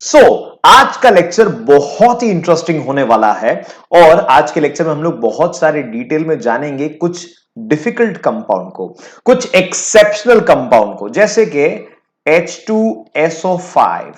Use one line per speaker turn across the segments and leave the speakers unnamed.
आज का लेक्चर बहुत ही इंटरेस्टिंग होने वाला है और आज के लेक्चर में हम लोग बहुत सारे डिटेल में जानेंगे कुछ डिफिकल्ट कंपाउंड को, कुछ एक्सेप्शनल कंपाउंड को, जैसे कि H2SO5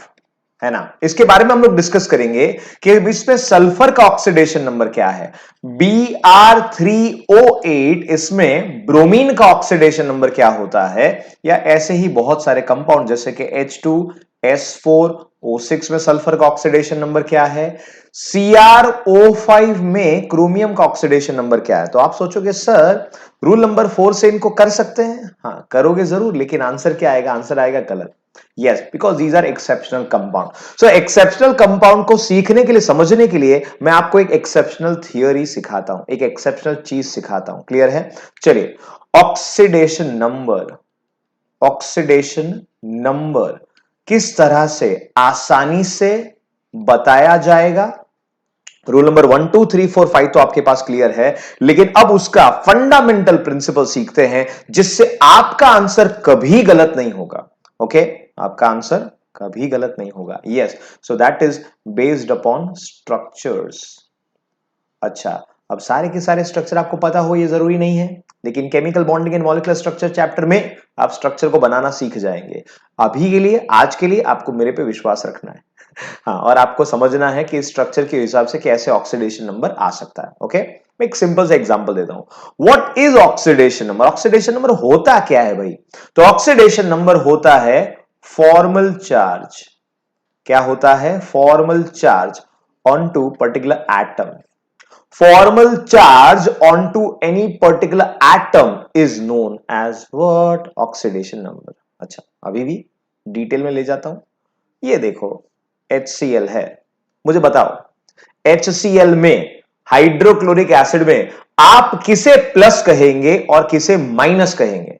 है ना। इसके बारे में हम लोग डिस्कस करेंगे कि इसमें सल्फर का ऑक्सीडेशन नंबर क्या है। Br3O8 इसमें ब्रोमीन का ऑक्सीडेशन नंबर क्या होता है, या ऐसे ही बहुत सारे कंपाउंड जैसे कि H2S4O6 में सल्फर का ऑक्सीडेशन नंबर क्या है, CrO5 में क्रोमियम का ऑक्सीडेशन नंबर क्या है। तो आप सोचोगे सर रूल नंबर 4 से इनको कर सकते हैं। हाँ करोगे जरूर, लेकिन आंसर क्या आएगा? आंसर आएगा गलत। Yes, because these are exceptional compound. So exceptional compound को सीखने के लिए, समझने के लिए मैं आपको एक exceptional theory सिखाता हूं, एक exceptional चीज सिखाता हूं। क्लियर है? चलिए, ऑक्सीडेशन नंबर किस तरह से आसानी से बताया जाएगा। रूल नंबर 1 2 3 4 5 तो आपके पास क्लियर है, लेकिन अब उसका फंडामेंटल प्रिंसिपल सीखते हैं जिससे आपका आंसर कभी गलत नहीं होगा। ओके, आपका आंसर कभी गलत नहीं होगा। Yes, so that is based upon structures. अच्छा, अब सारे के सारे स्ट्रक्चर आपको पता हो ये जरूरी नहीं है, लेकिन chemical bonding and molecular structure chapter में आप स्ट्रक्चर को बनाना सीख जाएंगे। अभी के लिए, आज के लिए आपको मेरे पे विश्वास रखना है। हाँ, और आपको समझना है कि स्ट्रक्चर के हिसाब से कैसे ऑक्सीडेशन नंबर आ सकता है। ओके, मैं एक सिंपल सा एग्जांपल देता हूं। What is oxidation number? Oxidation number होता क्या है भाई? तो ऑक्सीडेशन नंबर होता है फॉर्मल चार्ज। क्या होता है? Formal charge on to particular atom. Formal charge onto any particular atom is known as what? Oxidation number. अच्छा, अभी भी डिटेल में ले जाता हूं। ये देखो HCl है, मुझे बताओ HCl में, हाइड्रोक्लोरिक एसिड में, आप किसे प्लस कहेंगे और किसे माइनस कहेंगे?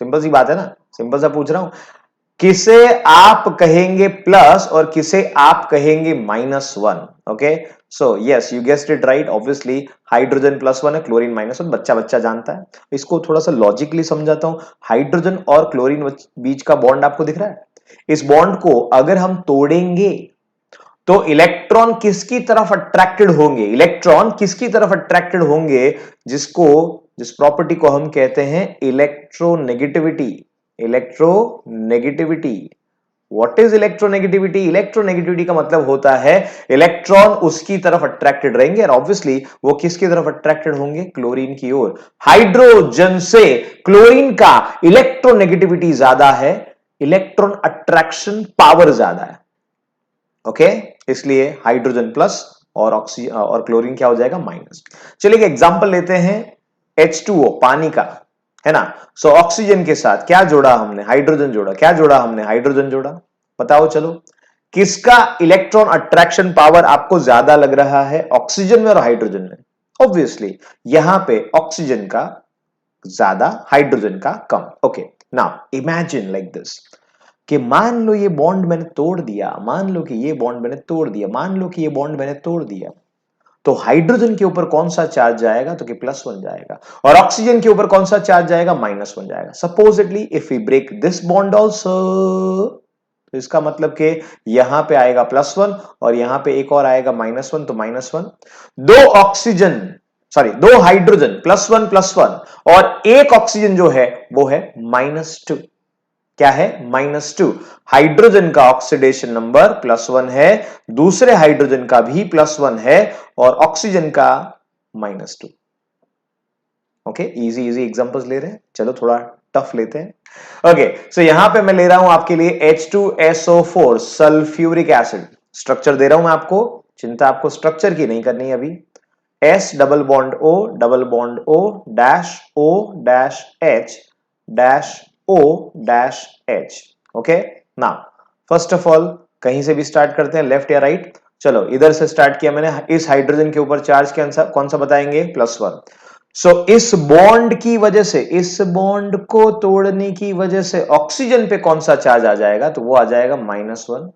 सिंपल सी बात है ना, सिंपल सा पूछ रहा हूं, किसे आप कहेंगे प्लस और किसे आप कहेंगे -1? Okay, so yes, you guessed it right. Obviously hydrogen +1 है, क्लोरीन -1, बच्चा बच्चा जानता है। इसको थोड़ा सा लॉजिकली समझाता हूं। हाइड्रोजन और क्लोरीन बीच का बॉन्ड आपको दिख रहा है। इस बॉन्ड को अगर हम तोड़ेंगे तो इलेक्ट्रॉन किसकी तरफ अट्रैक्टेड होंगे? इलेक्ट्रॉन किसकी तरफ अट्रैक्टेड होंगे? जिस प्रॉपर्टी को हम कहते हैं electronegativity. Electronegativity. What is electronegativity? Electronegativity का मतलब होता है इलेक्ट्रॉन उसकी तरफ अट्रैक्टेड रहेंगे, और ऑब्वियसली वो किसकी तरफ अट्रैक्टेड होंगे? क्लोरीन की ओर। हाइड्रोजन से क्लोरीन का इलेक्ट्रोनेगेटिविटी ज्यादा है, इलेक्ट्रॉन अट्रैक्शन पावर ज्यादा है। ओके, इसलिए हाइड्रोजन प्लस और ऑक्सीजन और क्लोरीन क्या हो जाएगा? माइनस। चलिए एक एग्जांपल लेते हैं H2O, पानी का, है ना। सो ऑक्सीजन के साथ क्या जोड़ा हमने? हाइड्रोजन जोड़ा। क्या जोड़ा हमने? हाइड्रोजन जोड़ा। बताओ चलो, किसका इलेक्ट्रॉन अट्रैक्शन पावर आपको ज्यादा लग रहा है, ऑक्सीजन में और हाइड्रोजन में? ऑब्वियसली यहां पे ऑक्सीजन का ज्यादा, हाइड्रोजन का कम। Okay, now imagine like this कि मान लो ये बॉन्ड मैंने तोड़ दिया, मान लो कि ये बॉन्ड मैंने तोड़ दिया, मान लो कि ये बॉन्ड मैंने तोड़ दिया, तो हाइड्रोजन के ऊपर कौन सा चार्ज जाएगा? तो कि +1 जाएगा, और ऑक्सीजन के ऊपर कौन सा चार्ज जाएगा? -1 जाएगा। Supposedly if we break this bond also, तो इसका मतलब कि यहां पे आएगा +1 और यहां पे एक और आएगा -1, तो -1। दो ऑक्सीजन, सॉरी दो हाइड्रोजन +1 और एक ऑक्सीजन जो है वो है -2। क्या है? -2। हाइड्रोजन का ऑक्सीडेशन नंबर +1 है, दूसरे हाइड्रोजन का भी +1 है, और ऑक्सीजन का -2। ओके, इजी इजी एग्जांपल्स ले रहे हैं, चलो थोड़ा टफ लेते हैं। ओके, सो यहां पे मैं ले रहा हूं आपके लिए H2SO4 सल्फ्यूरिक एसिड। स्ट्रक्चर दे रहा हूं मैं आपको, चिंता आपको स्ट्रक्चर की नहीं करनी अभी। S double bond O double bond O dash H dash O dash H। Okay, now first of all कहीं से भी स्टार्ट करते हैं, लेफ्ट या राइट? चलो इधर से स्टार्ट किया मैंने। इस हाइड्रोजन के ऊपर चार्ज कौन सा बताएंगे? +1। सो इस बॉन्ड की वजह से, इस बॉन्ड को तोड़ने की वजह से ऑक्सीजन पे कौन सा चार्ज आ जाएगा? तो वो आ जाएगा -1।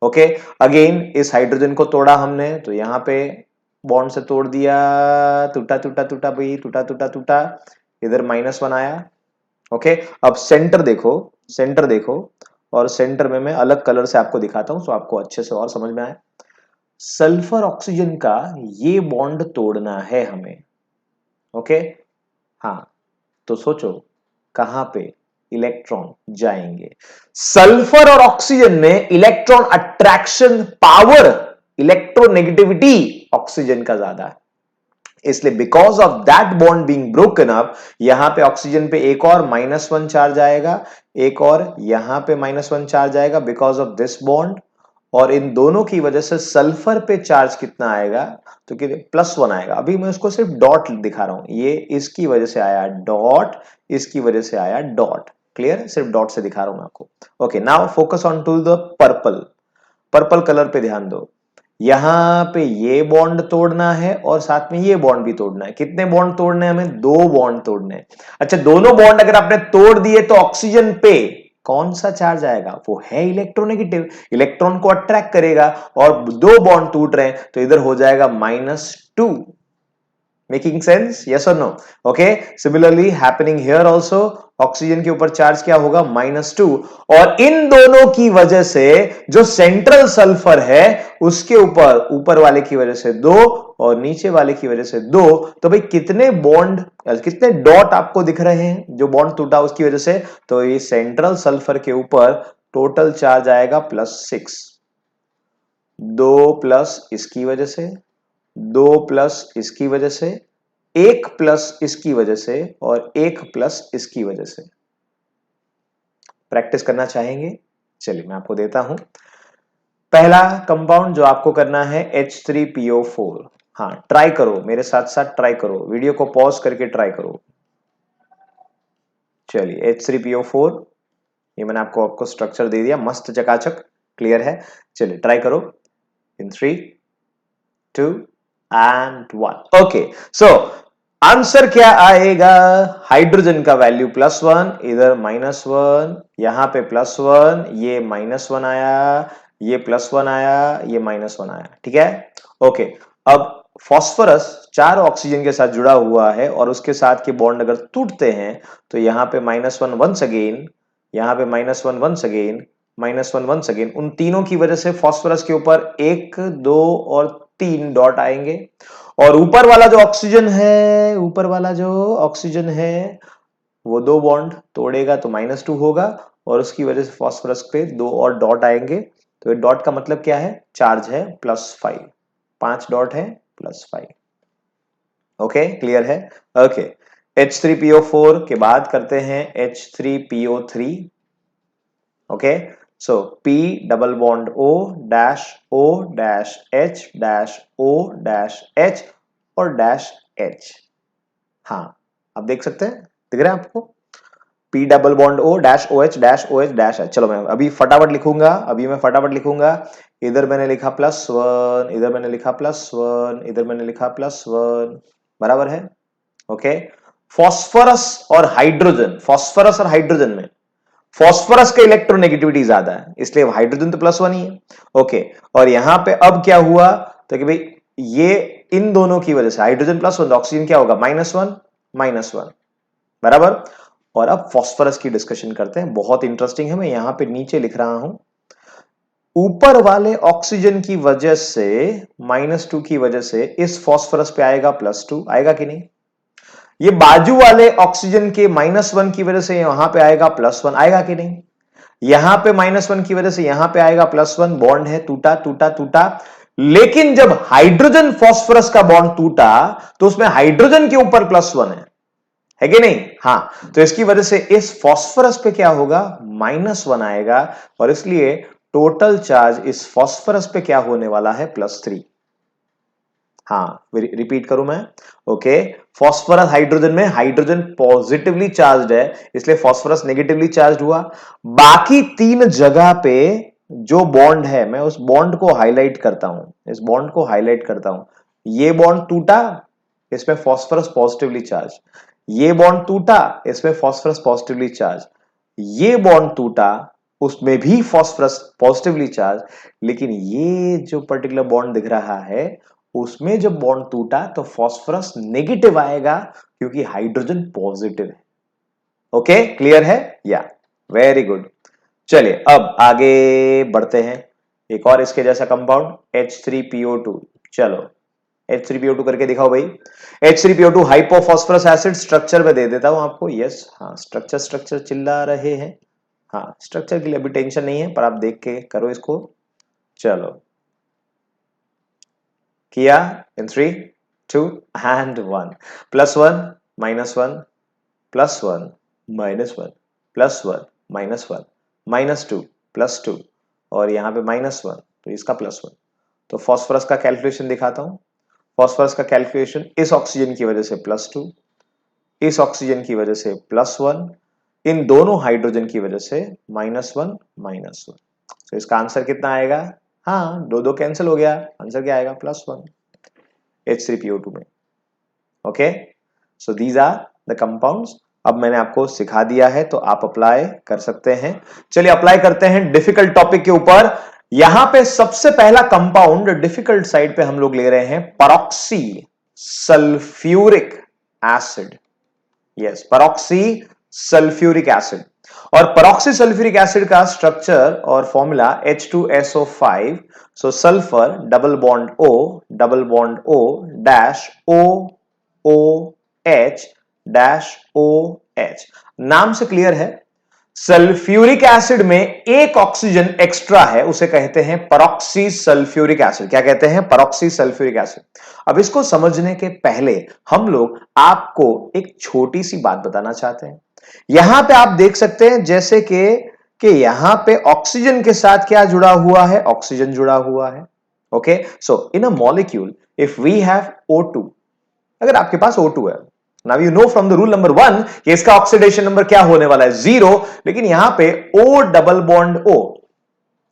ओके, अगेन इस हाइड्रोजन को तोड़ा हमने, तो यहां पे बॉन्ड से तोड़ दिया, टूटा टूटा टूटा भाई, टूटा टूटा टूटा, इधर -1 आया। ओके, अब सेंटर देखो, सेंटर देखो, और सेंटर में मैं अलग कलर से आपको दिखाता हूं, तो आपको अच्छे से और समझ में आए। सल्फर ऑक्सीजन का ये बॉन्ड तोड़ना है हमें, ओके। हाँ, तो सोचो कहां पे इलेक्ट्रॉन जाएंगे। सल्फर और ऑक्सीजन में electron attraction power, electronegativity oxygen का ज्यादा है, इसलिए because of that bond being broken up, यहां पे ऑक्सीजन पे एक और -1 चार्ज आएगा, एक और यहां पे -1 चार्ज आएगा बिकॉज ऑफ दिस बॉन्ड, और इन दोनों की वजह से सल्फर पे चार्ज कितना आएगा, तो कि +1 आएगा। अभी मैं उसको सिर्फ डॉट दिखा रहा हूं, ये इसकी वजह से आया डॉट, इसकी वजह से आया डॉट, क्लियर, सिर्फ डॉट से दिखा रहा हूं मैं आपको। Okay, now focus on to the purple. Purple colour पे ध्यान दो, यहां पे ये बॉन्ड तोड़ना है और साथ में ये बॉन्ड भी तोड़ना है। कितने बॉन्ड तोड़ने हैं हमें? 2 बॉन्ड तोड़ने हैं। अच्छा, दोनों बॉन्ड अगर आपने तोड़ दिए तो ऑक्सीजन पे कौन सा चार्ज आएगा? वो है इलेक्ट्रोनेगेटिव, इलेक्ट्रॉन को अट्रैक्ट करेगा, और 2 बॉन्ड टूट रहे हैं तो इधर हो जाएगा -2। Making sense? यस और no? Okay, similarly happening here also, oxygen के ऊपर चार्ज क्या होगा? -2, और इन दोनों की वजह से जो सेंट्रल सल्फर है उसके ऊपर, ऊपर वाले की वजह से 2 और नीचे वाले की वजह से 2, तो भाई कितने बॉन्ड, कितने डॉट आपको दिख रहे हैं जो बॉन्ड टूटा उसकी वजह से? तो ये सेंट्रल सल्फर के ऊपर टोटल चार्ज आएगा +6, 2 प्लस इसकी वजह से, 2 प्लस इसकी वजह से, 1 प्लस इसकी वजह से, और 1 प्लस इसकी वजह से। प्रैक्टिस करना चाहेंगे? चलिए मैं आपको देता हूं। पहला कंपाउंड जो आपको करना है H3PO4। हाँ, ट्राई करो, मेरे साथ साथ ट्राई करो, वीडियो को पॉज करके ट्राई करो। चलिए H3PO4, ये मैंने आपको स्ट्रक्चर दे दिया, मस्त चकाचक, क्लियर है। चलिए ट्राई करो इन 3, 2 एंड 1। ओके, सो आंसर क्या आएगा? हाइड्रोजन का वैल्यू +1, इधर -1, यहां पे +1, ये -1 आया, ये +1 आया, ये -1 आया, ठीक है। ओके, अब फास्फोरस 4 ऑक्सीजन के साथ जुड़ा हुआ है और उसके साथ के बॉन्ड अगर टूटते हैं तो यहां पे -1 वंस अगेन, यहां पे -1 वंस अगेन, -1 वंस अगेन, उन तीनों की वजह से फास्फोरस के ऊपर 1, 2 और 3 डॉट आएंगे, और ऊपर वाला जो ऑक्सीजन है, ऊपर वाला जो ऑक्सीजन है वो 2 बॉन्ड तोड़ेगा तो -2 होगा, और उसकी वजह से फास्फोरस पे 2 और डॉट आएंगे। तो ये डॉट का मतलब क्या है? चार्ज है +5, 5 डॉट है +5। ओके, क्लियर है? ओके, H3PO4 के बाद करते हैं H3PO3। ओके, सो P double bond O dash H dash O dash H और डैश H। हाँ, आप देख सकते हैं, दिख रहा है आपको? P double bond O dash OH dash OH dash H। चलो मैं अभी फटाफट लिखूंगा, इधर मैंने लिखा +1, इधर मैंने लिखा +1, इधर मैंने लिखा +1, बराबर है? ओके, फास्फोरस और हाइड्रोजन में फास्फोरस का इलेक्ट्रोनेगेटिविटी ज्यादा है, इसलिए हाइड्रोजन तो +1 ही है। ओके, और यहां पे अब क्या हुआ, तो कि भाई ये इन दोनों की वजह से हाइड्रोजन +1, ऑक्सीजन क्या होगा? -1, -1, बराबर। और अब फास्फोरस की डिस्कशन करते हैं, बहुत इंटरेस्टिंग है, मैं यहां पे नीचे लिख रहा हूं। ऊपर वाले ऑक्सीजन की वजह से, -2 की वजह से इस फास्फोरस पे आएगा +2, आएगा कि नहीं? ये बाजू वाले ऑक्सीजन के -1 की वजह से यहां पे आएगा +1, आएगा कि नहीं? यहां पे -1 की वजह से यहां पे आएगा +1, बॉन्ड है, टूटा टूटा टूटा। लेकिन जब हाइड्रोजन फास्फोरस का बॉन्ड टूटा तो उसमें हाइड्रोजन के ऊपर +1 है कि नहीं? हाँ, तो इसकी वजह से इस फास्फोरस पे क्या होगा? -1 आएगा, और इसलिए टोटल चार्ज इस फास्फोरस पे क्या होने वाला है? +3। हाँ, रिपीट करूं मैं? ओके, फास्फोरस हाइड्रोजन में हाइड्रोजन पॉजिटिवली चार्ज्ड है, इसलिए फास्फोरस नेगेटिवली चार्ज्ड हुआ। बाकी 3 जगह पे जो बॉन्ड है, मैं उस बॉन्ड को हाईलाइट करता हूं, इस बॉन्ड को हाईलाइट करता हूं। ये बॉन्ड टूटा, इसमें फास्फोरस पॉजिटिवली चार्ज, ये बॉन्ड टूटा, इसमें फास्फोरस पॉजिटिवली चार्ज, ये बॉन्ड टूटा, उसमें भी फास्फोरस पॉजिटिवली चार्ज, लेकिन ये जो पर्टिकुलर बॉन्ड दिख रहा है उसमें जब बॉन्ड टूटा तो फास्फोरस नेगेटिव आएगा क्योंकि हाइड्रोजन पॉजिटिव है। ओके, क्लियर है? या, वेरी गुड। चलिए अब आगे बढ़ते हैं। एक और इसके जैसा कंपाउंड H3PO2। चलो H3PO2 करके दिखाओ भाई। H3PO2 हाइपोफॉस्फरस एसिड, स्ट्रक्चर में दे देता हूं आपको। यस, हाँ, स्ट्रक्चर स्ट्रक्चर चिल्ला रहे हैं। हाँ, स्ट्रक्चर के लिए अभी टेंशन नहीं है, पर आप देख के करो इसको। चलो किया इन 3 2 एंड 1। +1 -1 +1 -1 +1 -1 -2 +2 और यहां पे -1, तो इसका +1। तो फास्फोरस का कैलकुलेशन दिखाता हूं। फास्फोरस का कैलकुलेशन इस ऑक्सीजन की वजह से +2, इस ऑक्सीजन की वजह से +1, इन दोनों हाइड्रोजन की वजह से -1 -1। तो इसका आंसर कितना आएगा? हाँ, दो दो कैंसिल हो गया, आंसर क्या आएगा? +1 H3PO2 में। Okay, so these are the compounds. अब मैंने आपको सिखा दिया है तो आप अप्लाई कर सकते हैं। चलिए अप्लाई करते हैं डिफिकल्ट टॉपिक के ऊपर। यहां पे सबसे पहला कंपाउंड डिफिकल्ट साइड पे हम लोग ले रहे हैं peroxy sulphuric acid. Yes, peroxy sulphuric acid. और परॉक्सी सल्फ्यूरिक एसिड का स्ट्रक्चर और formula H2SO5। So sulphur double bond O, double bond O dash O O H dash O H। नाम से क्लियर है, सल्फ्यूरिक एसिड में एक oxygen extra है, उसे कहते हैं परॉक्सी सल्फ्यूरिक एसिड। क्या कहते हैं? Peroxy sulphuric acid. अब इसको समझने के पहले हम लोग आपको एक छोटी सी बात बताना चाहते हैं। यहां पे आप देख सकते हैं जैसे कि यहां पे ऑक्सीजन के साथ क्या जुड़ा हुआ है? ऑक्सीजन जुड़ा हुआ है। Okay, so in a molecule if we have O2, अगर आपके पास O2 है, now you know from the rule number 1 कि इसका ऑक्सीडेशन नंबर क्या होने वाला है? 0। लेकिन यहां पे O डबल बॉन्ड O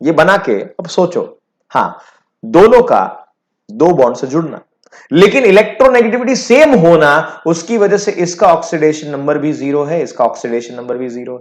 ये बना के अब सोचो, हाँ, दोनों का दो बॉन्ड से जुड़ना, लेकिन इलेक्ट्रोनेगेटिविटी सेम होना, उसकी वजह से इसका ऑक्सीडेशन नंबर भी 0 है, इसका ऑक्सीडेशन नंबर भी 0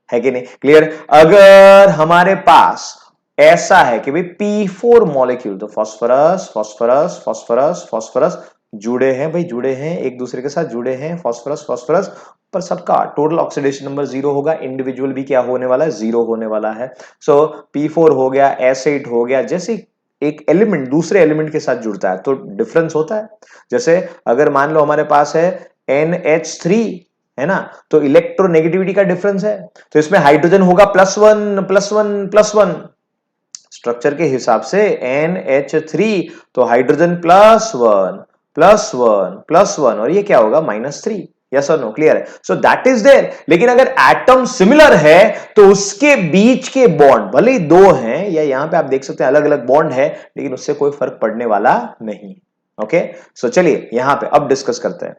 है कि नहीं? क्लियर? अगर हमारे पास ऐसा है कि भाई P4 मॉलिक्यूल, तो फास्फोरस फास्फोरस फास्फोरस फास्फोरस जुड़े हैं भाई, जुड़े हैं, एक दूसरे के साथ जुड़े हैं, फास्फोरस फास्फोरस, पर सबका टोटल ऑक्सीडेशन नंबर 0 होगा। इंडिविजुअल भी क्या होने वाला है? 0 होने वाला है। सो P4 हो गया, S8 हो गया, जैसे एक एलिमेंट दूसरे एलिमेंट के साथ जुड़ता है तो डिफरेंस होता है। जैसे अगर मान लो हमारे पास है NH3, है ना, तो इलेक्ट्रोनेगेटिविटी का डिफरेंस है, तो इसमें हाइड्रोजन होगा +1 +1 +1। स्ट्रक्चर के हिसाब से NH3, तो हाइड्रोजन +1 +1 +1 और ये क्या होगा? -3। यस और नो? क्लियर है? So that is there. लेकिन अगर एटम सिमिलर है तो उसके बीच के बॉन्ड भले ही दो हैं, या यहां पे आप देख सकते हैं अलग अलग बॉन्ड है, लेकिन उससे कोई फर्क पड़ने वाला नहीं। ओके, सो चलिए यहां पे अब डिस्कस करते हैं।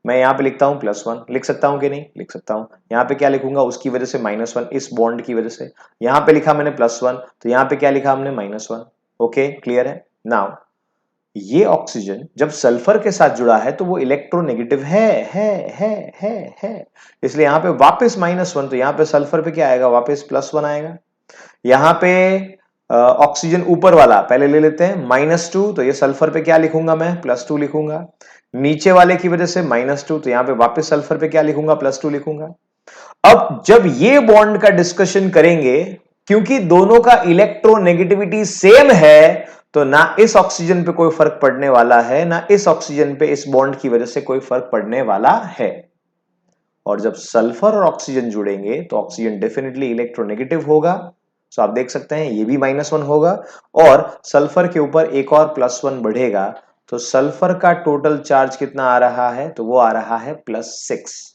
मैं यहां पे लिखता हूं +1, लिख सकता हूं कि नहीं? लिख सकता हूं। यहां पे क्या लिखूंगा? उसकी वजह से -1, इस बॉन्ड की वजह से। यहां पे लिखा मैंने +1, तो यहां पे क्या लिखा हमने? -1। ओके, क्लियर है? नाउ ये ऑक्सीजन जब सल्फर के साथ जुड़ा है तो वो इलेक्ट्रोनेगेटिव है। इसलिए यहां पे वापस -1, तो यहां पे सल्फर पे क्या आएगा? वापस +1 आएगा। यहां पे ऑक्सीजन ऊपर वाला पहले ले लेते हैं, -2, तो ये सल्फर पे क्या लिखूंगा? मैं +2 लिखूंगा। नीचे वाले की वजह से -2, तो यहां पे वापस सल्फर पे क्या लिखूंगा? +2 लिखूंगा। अब जब ये बॉन्ड का डिस्कशन करेंगे, क्योंकि दोनों का इलेक्ट्रोनेगेटिविटी सेम है, तो ना इस ऑक्सीजन पे कोई फर्क पड़ने वाला है, ना इस ऑक्सीजन पे इस बॉन्ड की वजह से कोई फर्क पड़ने वाला है। और जब सल्फर और ऑक्सीजन जुड़ेंगे तो ऑक्सीजन डेफिनेटली इलेक्ट्रोनेगेटिव होगा। सो आप देख सकते हैं ये भी -1 होगा, और सल्फर के ऊपर एक और +1 बढ़ेगा, तो सल्फर का टोटल चार्ज कितना आ रहा है? तो वो आ रहा है +6।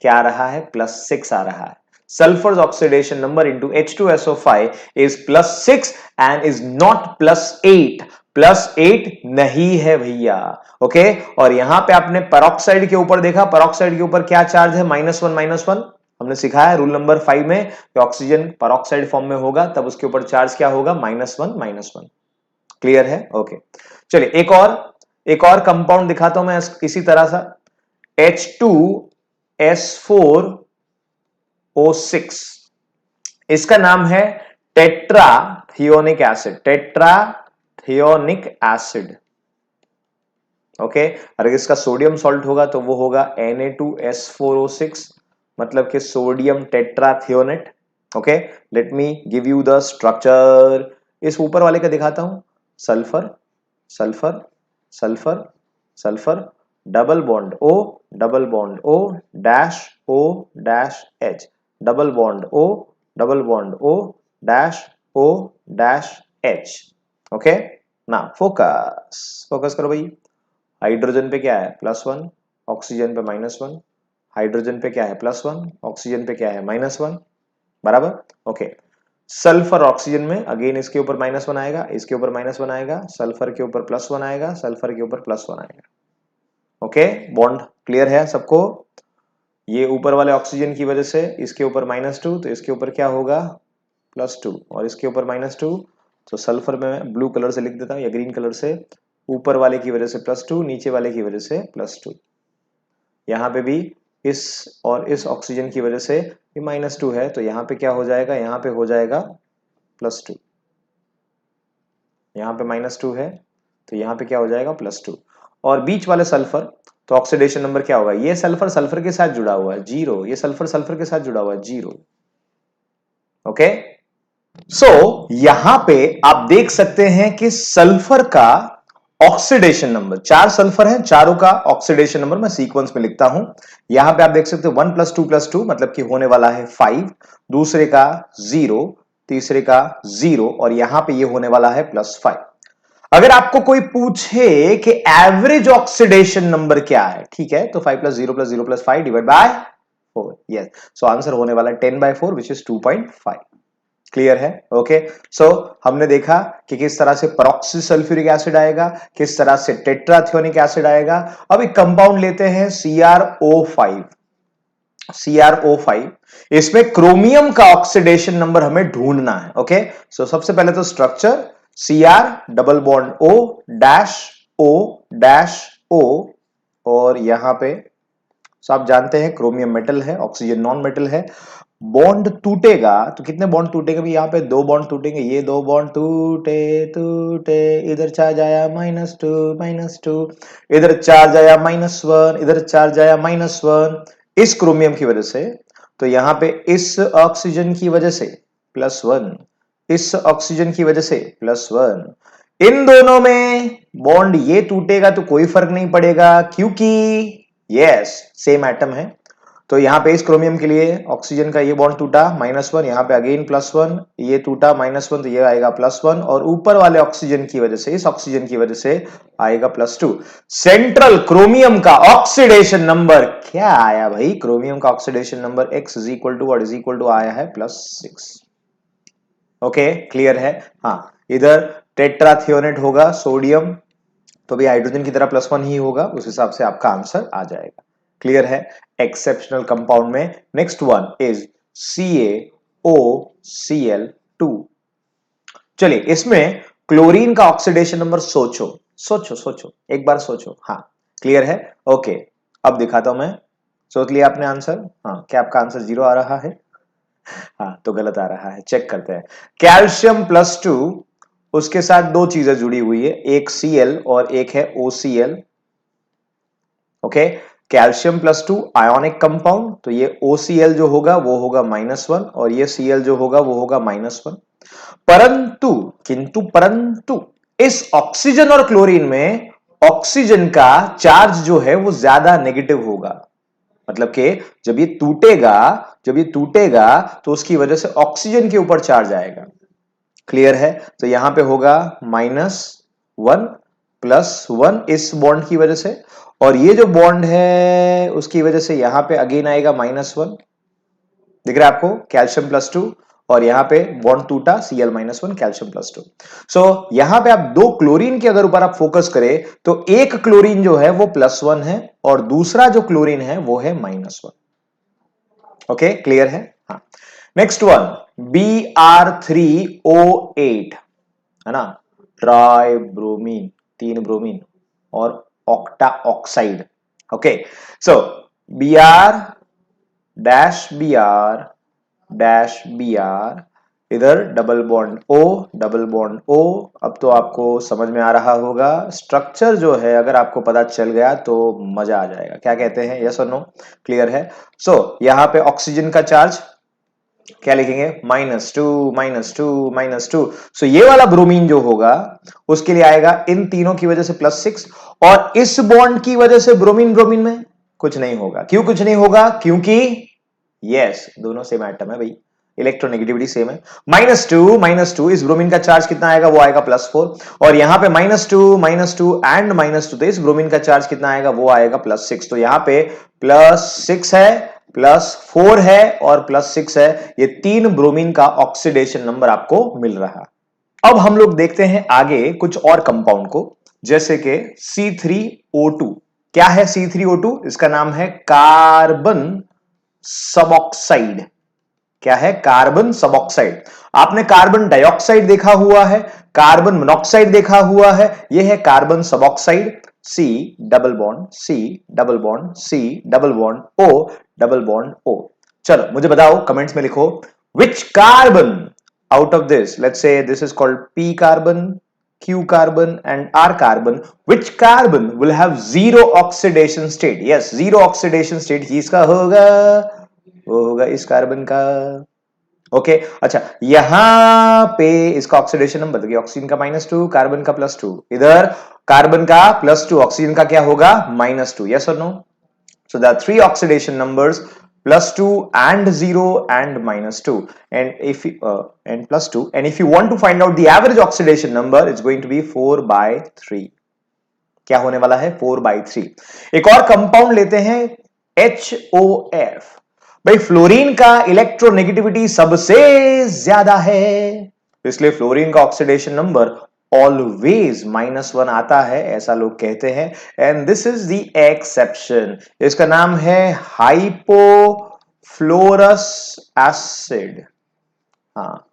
क्या आ रहा है? +6 आ रहा है। Sulfur's oxidation number into H2SO5 is +6 and is not +8। +8 नहीं है भैया। ओके, और यहां पे आपने पेरोक्साइड के ऊपर देखा, पेरोक्साइड के ऊपर क्या चार्ज है? -1 हमने सिखाया रूल नंबर 5 में कि ऑक्सीजन पेरोक्साइड फॉर्म में होगा तब उसके ऊपर चार्ज क्या होगा? -1। क्लियर है? ओके, चलिए एक और कंपाउंड दिखाता हूं मैं इसी तरह सा, H2S4O6। इसका नाम है टेट्राथियोनिक एसिड, टेट्राथियोनिक एसिड। ओके, अगर इसका सोडियम सॉल्ट होगा तो वो होगा Na2S4O6, मतलब कि sodium tetrathionate. Okay, let me give you the structure. इस ऊपर वाले का दिखाता हूं, sulphur sulphur sulphur sulphur, double bond O, double bond O, dash O dash H, double bond O, double bond O, dash O dash H। Okay, ना focus, focus करो भाई। Hydrogen पे क्या है +1, ऑक्सीजन पे -1, हाइड्रोजन पे क्या है +1, ऑक्सीजन पे क्या है -1, बराबर। ओके, सल्फर ऑक्सीजन में अगेन इसके ऊपर -1 आएगा, इसके ऊपर -1 आएगा, सल्फर के ऊपर +1 आएगा, सल्फर के ऊपर +1 आएगा। ओके, बॉन्ड क्लियर है सबको। ये ऊपर वाले ऑक्सीजन की वजह से इसके ऊपर -2, तो इसके ऊपर क्या होगा +2, और इसके ऊपर -2, तो सल्फर में ब्लू कलर से लिख देता हूं या ग्रीन कलर से, ऊपर वाले की वजह से +2, नीचे वाले की वजह से +2। यहाँ पे भी इस और इस ऑक्सीजन की वजह से ये -2 है, तो यहाँ पे क्या हो जाएगा, यहाँ पे हो जाएगा +2। यहाँ पे -2 है, तो यहाँ पे क्या हो जाएगा +2। और बीच वाले सल्फर, तो ऑक्सीडेशन नंबर क्या होगा, ये सल्फर सल्फर के साथ जुड़ा हुआ है 0, ये सल्फर सल्फर के साथ जुड़ा हुआ है 0। ओके, सो यहां पे आप देख सकते हैं कि सल्फर का ऑक्सीडेशन नंबर, 4 सल्फर है, चारों का ऑक्सीडेशन नंबर मैं सीक्वेंस में लिखता हूं। यहां पे आप देख सकते हो 1 + 2 मतलब कि होने वाला है 5, दूसरे का 0, तीसरे का 0, और यहां पे ये होने वाला है +5। अगर आपको कोई पूछे कि एवरेज ऑक्सीडेशन नंबर क्या है, ठीक है, तो 5 + 0 + 0 + 5 divide by 4, yes, so answer होने वाला है 10/4 विच इज 2.5। क्लियर है? ओके, सो हमने देखा कि किस तरह से पेरोक्सी सल्फ्यूरिक एसिड आएगा, किस तरह से टेट्राथियोनिक एसिड आएगा। अब एक कंपाउंड लेते हैं CrO5। CrO5, इसमें क्रोमियम का ऑक्सीडेशन नंबर हमें ढूंढना है। ओके, सो सबसे पहले तो structure Cr double bond O dash O dash O, और यहां पे सो आप जानते हैं क्रोमियम मेटल है, ऑक्सीजन नॉन मेटल है। बॉन्ड टूटेगा तो कितने बॉन्ड टूटेंगे भी, यहाँ पे 2 बॉन्ड टूटेंगे, ये 2 बॉन्ड टूटे टूटे, इधर चार्ज आया -2, इधर चार्ज आया -1, इधर चार्ज आया -1 इस क्रोमियम की वजह से। तो यहां पे इस ऑक्सीजन की वजह से +1, इस ऑक्सीजन की वजह से +1, इन दोनों में बॉन्ड ये टूटेगा तो कोई फर्क नहीं पड़ेगा, क्योंकि यस सेम एटम है। तो यहां पे इस क्रोमियम के लिए ऑक्सीजन का ये बॉन्ड टूटा -1, यहां पे अगेन +1, ये टूटा -1, तो ये आएगा +1, और ऊपर वाले ऑक्सीजन की वजह से, इस ऑक्सीजन की वजह से आएगा +2। सेंट्रल क्रोमियम का ऑक्सीडेशन नंबर क्या आया भाई, क्रोमियम का ऑक्सीडेशन नंबर X = आया है +6। ओके, क्लियर है? हाँ, इधर टेट्राथियोनेट होगा सोडियम, तो भी हाइड्रोजन की तरह +1 ही होगा, उस हिसाब से आपका आंसर आ जाएगा। क्लियर है? एक्सेप्शनल कंपाउंड में नेक्स्ट वन इज CaOCl2। चलिए, इसमें क्लोरीन का ऑक्सीडेशन नंबर सोचो सोचो सोचो, एक बार सोचो। हाँ, क्लियर है? ओके, अब दिखाता हूं मैं। सोच लिया आपने आंसर? हाँ, क्या आपका आंसर 0 आ रहा है? हाँ, तो गलत आ रहा है, चेक करते हैं। कैल्शियम +2, उसके साथ 2 चीजें जुड़ी हुई है, एक Cl और एक है OCl। Okay, calcium +2 ionic compound, तो ये OCl जो होगा वो होगा -1, और ये Cl जो होगा वो होगा -1। परंतु परंतु इस ऑक्सीजन और क्लोरीन में ऑक्सीजन का चार्ज जो है वो ज्यादा नेगेटिव होगा, मतलब कि जब ये टूटेगा तो उसकी वजह से ऑक्सीजन के ऊपर चार्ज आएगा। क्लियर है? तो यहां पे होगा -1 +1 इस बॉन्ड की वजह से, और ये जो बॉन्ड है उसकी वजह से यहां पे अगेन आएगा -1। दिख रहा है आपको? कैल्शियम +2, और यहां पे बॉन्ड टूटा Cl-1 कैल्शियम +2। सो यहां पे आप 2 क्लोरीन के अगर ऊपर आप फोकस करें तो एक क्लोरीन जो है वो +1 है, और दूसरा जो क्लोरीन है वो है -1। ओके, क्लियर है? हाँ, नेक्स्ट वन Br3O8 है ना, ट्राई ब्रोमीन, 3 ब्रोमीन और ऑक्टा ऑक्साइड। ओके, सो Br-Br-Br, इधर double bond O, double bond O। अब तो आपको समझ में आ रहा होगा, स्ट्रक्चर जो है अगर आपको पता चल गया तो मजा आ जाएगा। क्या कहते हैं, यस और नो? क्लियर है? सो यहां पे ऑक्सीजन का चार्ज क्या लिखेंगे? -2 सो ये वाला ब्रोमीन जो होगा उसके लिए आएगा इन तीनों की वजह से +6 और इस बॉन्ड की वजह से ब्रोमीन ब्रोमीन में कुछ नहीं होगा। क्यों कुछ नहीं होगा? क्योंकि यस दोनों सेम एटम है भाई, इलेक्ट्रोनेगेटिविटी सेम है। -2 इस ब्रोमीन का चार्ज कितना आएगा? वो आएगा +4 और यहां पे -2 एंड -2 तो इस ब्रोमीन का चार्ज कितना आएगा? वो आएगा +6 तो यहां पे +6 है, +4 है और +6 है। ये तीन ब्रोमीन का ऑक्सीडेशन नंबर आपको मिल रहा है। अब हम लोग देखते हैं आगे कुछ और कंपाउंड को, जैसे कि C3O2। क्या है C3O2? इसका नाम है कार्बन सबऑक्साइड। क्या है? कार्बन सबऑक्साइड। आपने कार्बन डाइऑक्साइड देखा हुआ है, कार्बन मोनोऑक्साइड देखा हुआ है, यह है carbon suboxide. C double bond C double bond C double bond O double bond O। चलो मुझे बताओ, कमेंट्स में लिखो which carbon out of this, let's say this is called P carbon, Q carbon and R carbon, which carbon will have zero oxidation state? Yes, zero oxidation state किसका होगा? वो होगा इस कार्बन का। ओके अच्छा, यहां पे इसका ऑक्सीडेशन नंबर देखिए, ऑक्सीजन का -2, कार्बन का +2, इधर कार्बन का +2, ऑक्सीजन का क्या होगा? -2। यस और no? So there are three oxidation numbers, +2 and 0 and -2, and if and +2, and if you want to find out the average oxidation number, it's going to be 4/3। क्या होने वाला है? 4/3। एक और कंपाउंड लेते हैं HOF। भाई फ्लोरीन का इलेक्ट्रोनेगेटिविटी सबसे ज्यादा है, इसलिए फ्लोरीन का ऑक्सीडेशन नंबर ऑलवेज -1 आता है, ऐसा लोग कहते हैं। And this is the exception. इसका नाम है हाइपोफ्लोरस एसिड। हाँ,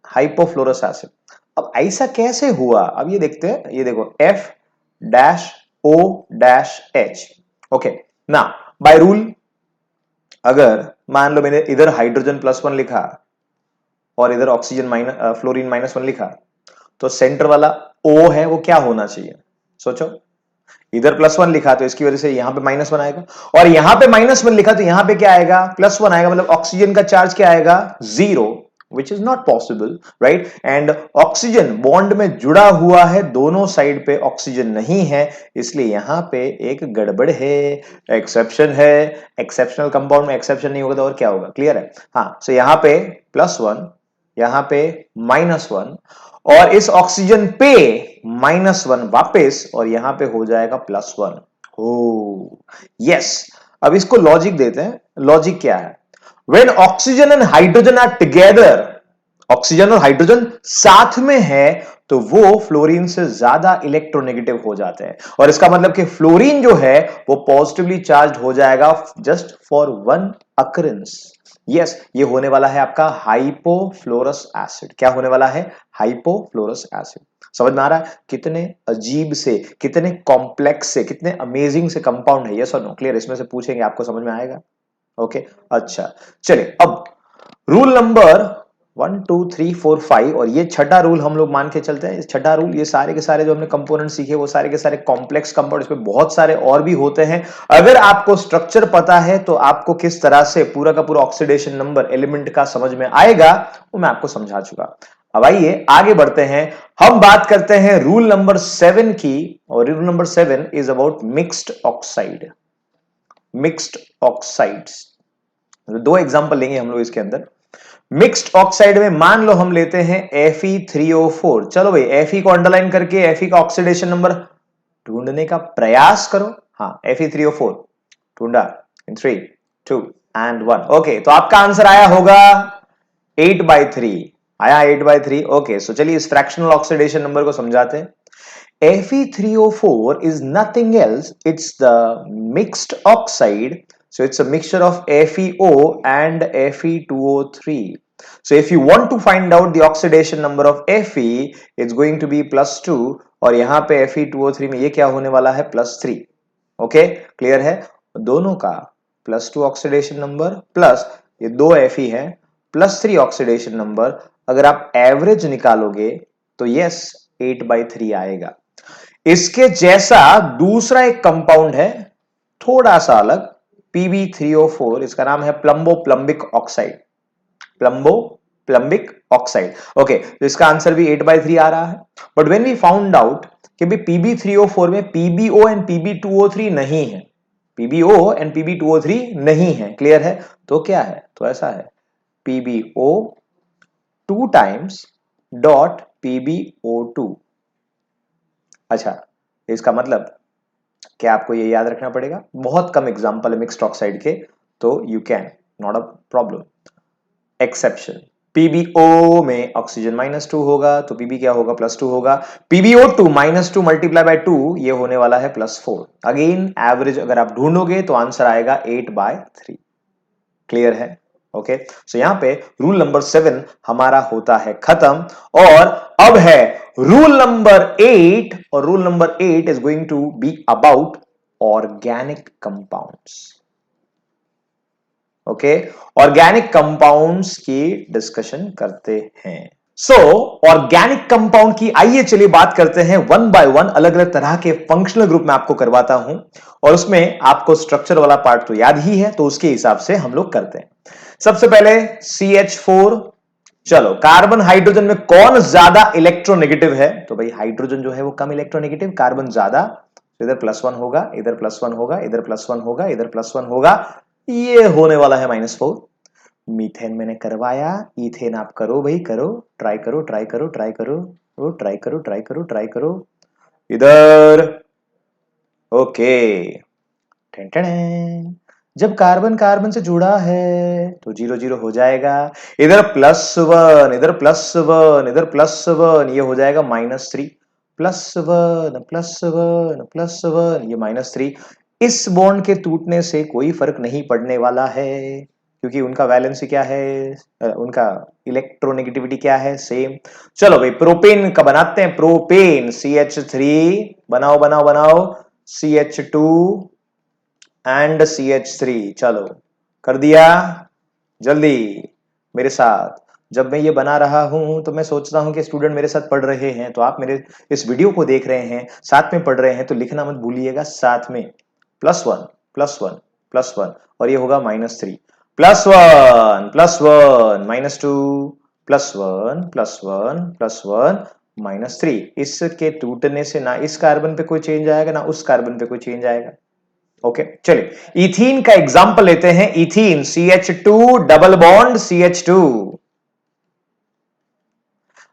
हाइपोफ्लोरस एसिड। अब ऐसा कैसे हुआ? अब ये देखते हैं, ये देखो F-O-H। ओके ना, बाय रूल अगर मान लो मैंने इधर हाइड्रोजन +1 लिखा और इधर ऑक्सीजन फ्लोरीन -1 लिखा, तो सेंटर वाला O है वो क्या होना चाहिए? सोचो, इधर +1 लिखा तो इसकी वजह से यहां पे -1 आएगा और यहां पे -1 लिखा तो यहां पे क्या आएगा? +1 आएगा, मतलब ऑक्सीजन का चार्ज क्या आएगा? 0, which is not possible, right. And oxygen bond में जुड़ा हुआ है, दोनों साइड पे ऑक्सीजन नहीं है, इसलिए यहां पे एक गड़बड़ है, एक्सेप्शन है। एक्सेप्शनल कंपाउंड में एक्सेप्शन नहीं होगा तो और क्या होगा? क्लियर है? हाँ, सो यहां पे +1, यहां पे -1 और इस ऑक्सीजन पे -1 वापस और यहां पे हो जाएगा +1। ओ यस, अब इसको लॉजिक देते हैं। लॉजिक क्या है? When oxygen and hydrogen are together, oxygen और हाइड्रोजन साथ में है तो वो फ्लोरीन से ज्यादा इलेक्ट्रोनेगेटिव हो जाते हैं और इसका मतलब कि फ्लोरीन जो है वो पॉजिटिवली चार्ज हो जाएगा just for one occurrence. Yes, ये होने वाला है आपका हाइपोफ्लोरस एसिड। क्या होने वाला है? Hypofluorous acid. समझ में आ रहा है कितने अजीब से, कितने कॉम्प्लेक्स से, कितने अमेजिंग से कंपाउंड है? यस और नो? क्लियर? इसमें से पूछेंगे, आपको समझ में आएगा। ओके अच्छा, चलिए अब रूल नंबर 1 2 3 4 5 और ये छठा रूल हम लोग मान के चलते हैं। छठा रूल, ये सारे के सारे जो हमने कंपोनेंट सीखे वो सारे के सारे कॉम्प्लेक्स कंपाउंड, इसमें बहुत सारे और भी होते हैं। अगर आपको स्ट्रक्चर पता है तो आपको किस तरह से पूरा का पूरा ऑक्सीडेशन नंबर एलिमेंट का समझ में आएगा वो मैं आपको समझा चुका। अब आइए आगे बढ़ते हैं, हम बात करते हैं रूल नंबर 7 की, और rule number 7 is about mixed oxide. Mixed oxides, दो एग्जांपल लेंगे हम लोग इसके अंदर। मिक्स्ड ऑक्साइड में मान लो हम लेते हैं Fe3O4। चलो भाई, Fe को अंडरलाइन करके Fe का ऑक्सीडेशन नंबर ढूंढने का प्रयास करो। हाँ, Fe3O4 ढूंढा इन 3 2 एंड 1। ओके, तो आपका आंसर आया होगा 8/3। आया 8/3। ओके, सो चलिए इस फ्रैक्शनल ऑक्सीडेशन नंबर को समझाते हैं। Fe3O4 is nothing else, it's the mixed oxide. So it's a mixture of FeO and Fe2O3. So if you want to find out the oxidation number of Fe, it's going to be +2 और यहां पे Fe2O3 में ये क्या होने वाला है? +3। Okay, clear है? दोनों का +2 ऑक्सीडेशन नंबर प्लस ये दो Fe है +3 ऑक्सीडेशन नंबर, अगर आप एवरेज निकालोगे तो यस 8/3 आएगा। इसके जैसा दूसरा एक कंपाउंड है, थोड़ा सा अलग, Pb3O4, इसका नाम है plumbo plumbic oxide. Plumbic oxide. Okay, तो इसका आंसर भी 8/3 आ रहा है। But when we found out कि भी Pb3O4 में PbO एंड Pb2O3 नहीं है, PbO एंड Pb2O3 नहीं है, क्लियर है? तो क्या है? तो ऐसा है PbO 2 टाइम्स डॉट PbO2। अच्छा, इसका मतलब क्या आपको ये याद रखना पड़ेगा? बहुत कम एग्जांपल है मिक्स्ड ऑक्साइड के, तो you can, not a problem. Exception, PbO में ऑक्सीजन -2 होगा, तो Pb क्या होगा? +2 होगा। PbO2 -2 मल्टीप्लाई बाय 2, ये होने वाला है +4। अगेन एवरेज अगर आप ढूंढोगे तो आंसर आएगा 8/3। क्लियर है? ओके, सो यहां पे रूल नंबर 7 हमारा होता है खत्म। और अब है रूल नंबर 8, और rule number 8 is going to be about organic compounds. Okay, organic compounds की डिस्कशन करते हैं। सो ऑर्गेनिक कंपाउंड की आइए चलिए बात करते हैं वन बाय वन, अलग अलग तरह के फंक्शनल ग्रुप में आपको करवाता हूं, और उसमें आपको स्ट्रक्चर वाला पार्ट तो याद ही है, तो उसके हिसाब से हम लोग करते हैं। सबसे पहले CH4। चलो, कार्बन हाइड्रोजन में कौन ज्यादा इलेक्ट्रोनेगेटिव है? तो भाई हाइड्रोजन जो है वो कम इलेक्ट्रोनेगेटिव, कार्बन ज्यादा। तो इधर +1 होगा, इधर +1 होगा, इधर +1 होगा, इधर +1 होगा, ये होने वाला है -4। मीथेन मैंने करवाया, इथेन आप करो भाई, करो, ट्राई करो, ट्राई करो, ट्राई करो, ओ ट्राई करो, ट्राई करो, ट्राई करो, इधर। ओके, जब कार्बन कार्बन से जुड़ा है तो 0 0 हो जाएगा। इधर +1, इधर +1, इधर +1, ये हो जाएगा -3। +1 +1 +1, ये -3। इस बॉन्ड के टूटने से कोई फर्क नहीं पड़ने वाला है, क्योंकि उनका वैलेंसी क्या है, उनका इलेक्ट्रोनेगेटिविटी क्या है? सेम। चलो भाई, प्रोपेन का बनाते हैं। प्रोपेन CH3, बनाओ बनाओ बनाओ, CH2 एंड CH3। चलो, कर दिया? जल्दी मेरे साथ। जब मैं ये बना रहा हूं तो मैं सोचता हूं कि स्टूडेंट मेरे साथ पढ़ रहे हैं, तो आप मेरे इस वीडियो को देख रहे हैं, साथ में पढ़ रहे हैं, तो लिखना मत भूलिएगा साथ में। +1 +1 +1, और ये होगा -3। +1 +1 -2, +1 +1 +1 -3। इसके टूटने से ना इस कार्बन पे कोई चेंज आएगा, ना उस कार्बन पे कोई चेंज आएगा। ओके, चलिए इथीन का एग्जांपल लेते हैं। Ethene CH2 double bond CH2।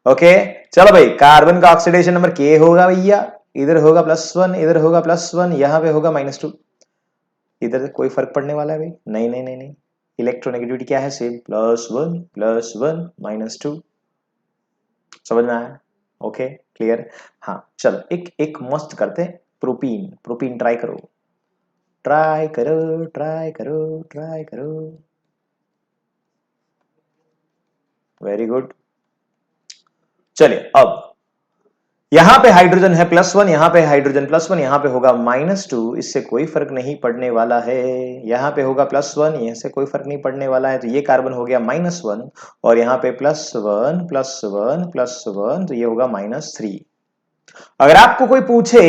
Okay, चलो भाई, कार्बन का ऑक्सीडेशन नंबर K होगा भैया, इधर होगा +1, इधर होगा +1, यहां पे होगा -2। इधर कोई फर्क पड़ने वाला है भाई? नहीं नहीं नहीं नहीं, इलेक्ट्रोनेगेटिविटी क्या है? सेम, +1 +1 -2। समझ में आया? Okay, clear. हाँ, चलो एक एक मस्त करते हैं। प्रोपीन, प्रोपीन ट्राई करो, ट्राई करो, ट्राई करो, ट्राई करो। Very good. चलिए, अब यहां पे हाइड्रोजन है +1, यहां पे हाइड्रोजन +1, यहां पे होगा -2, इससे कोई फर्क नहीं पड़ने वाला है। यहां पे होगा +1, इससे कोई फर्क नहीं पड़ने वाला है, तो ये कार्बन हो गया -1, और यहां पे +1 +1 +1, तो ये होगा -3। अगर आपको कोई पूछे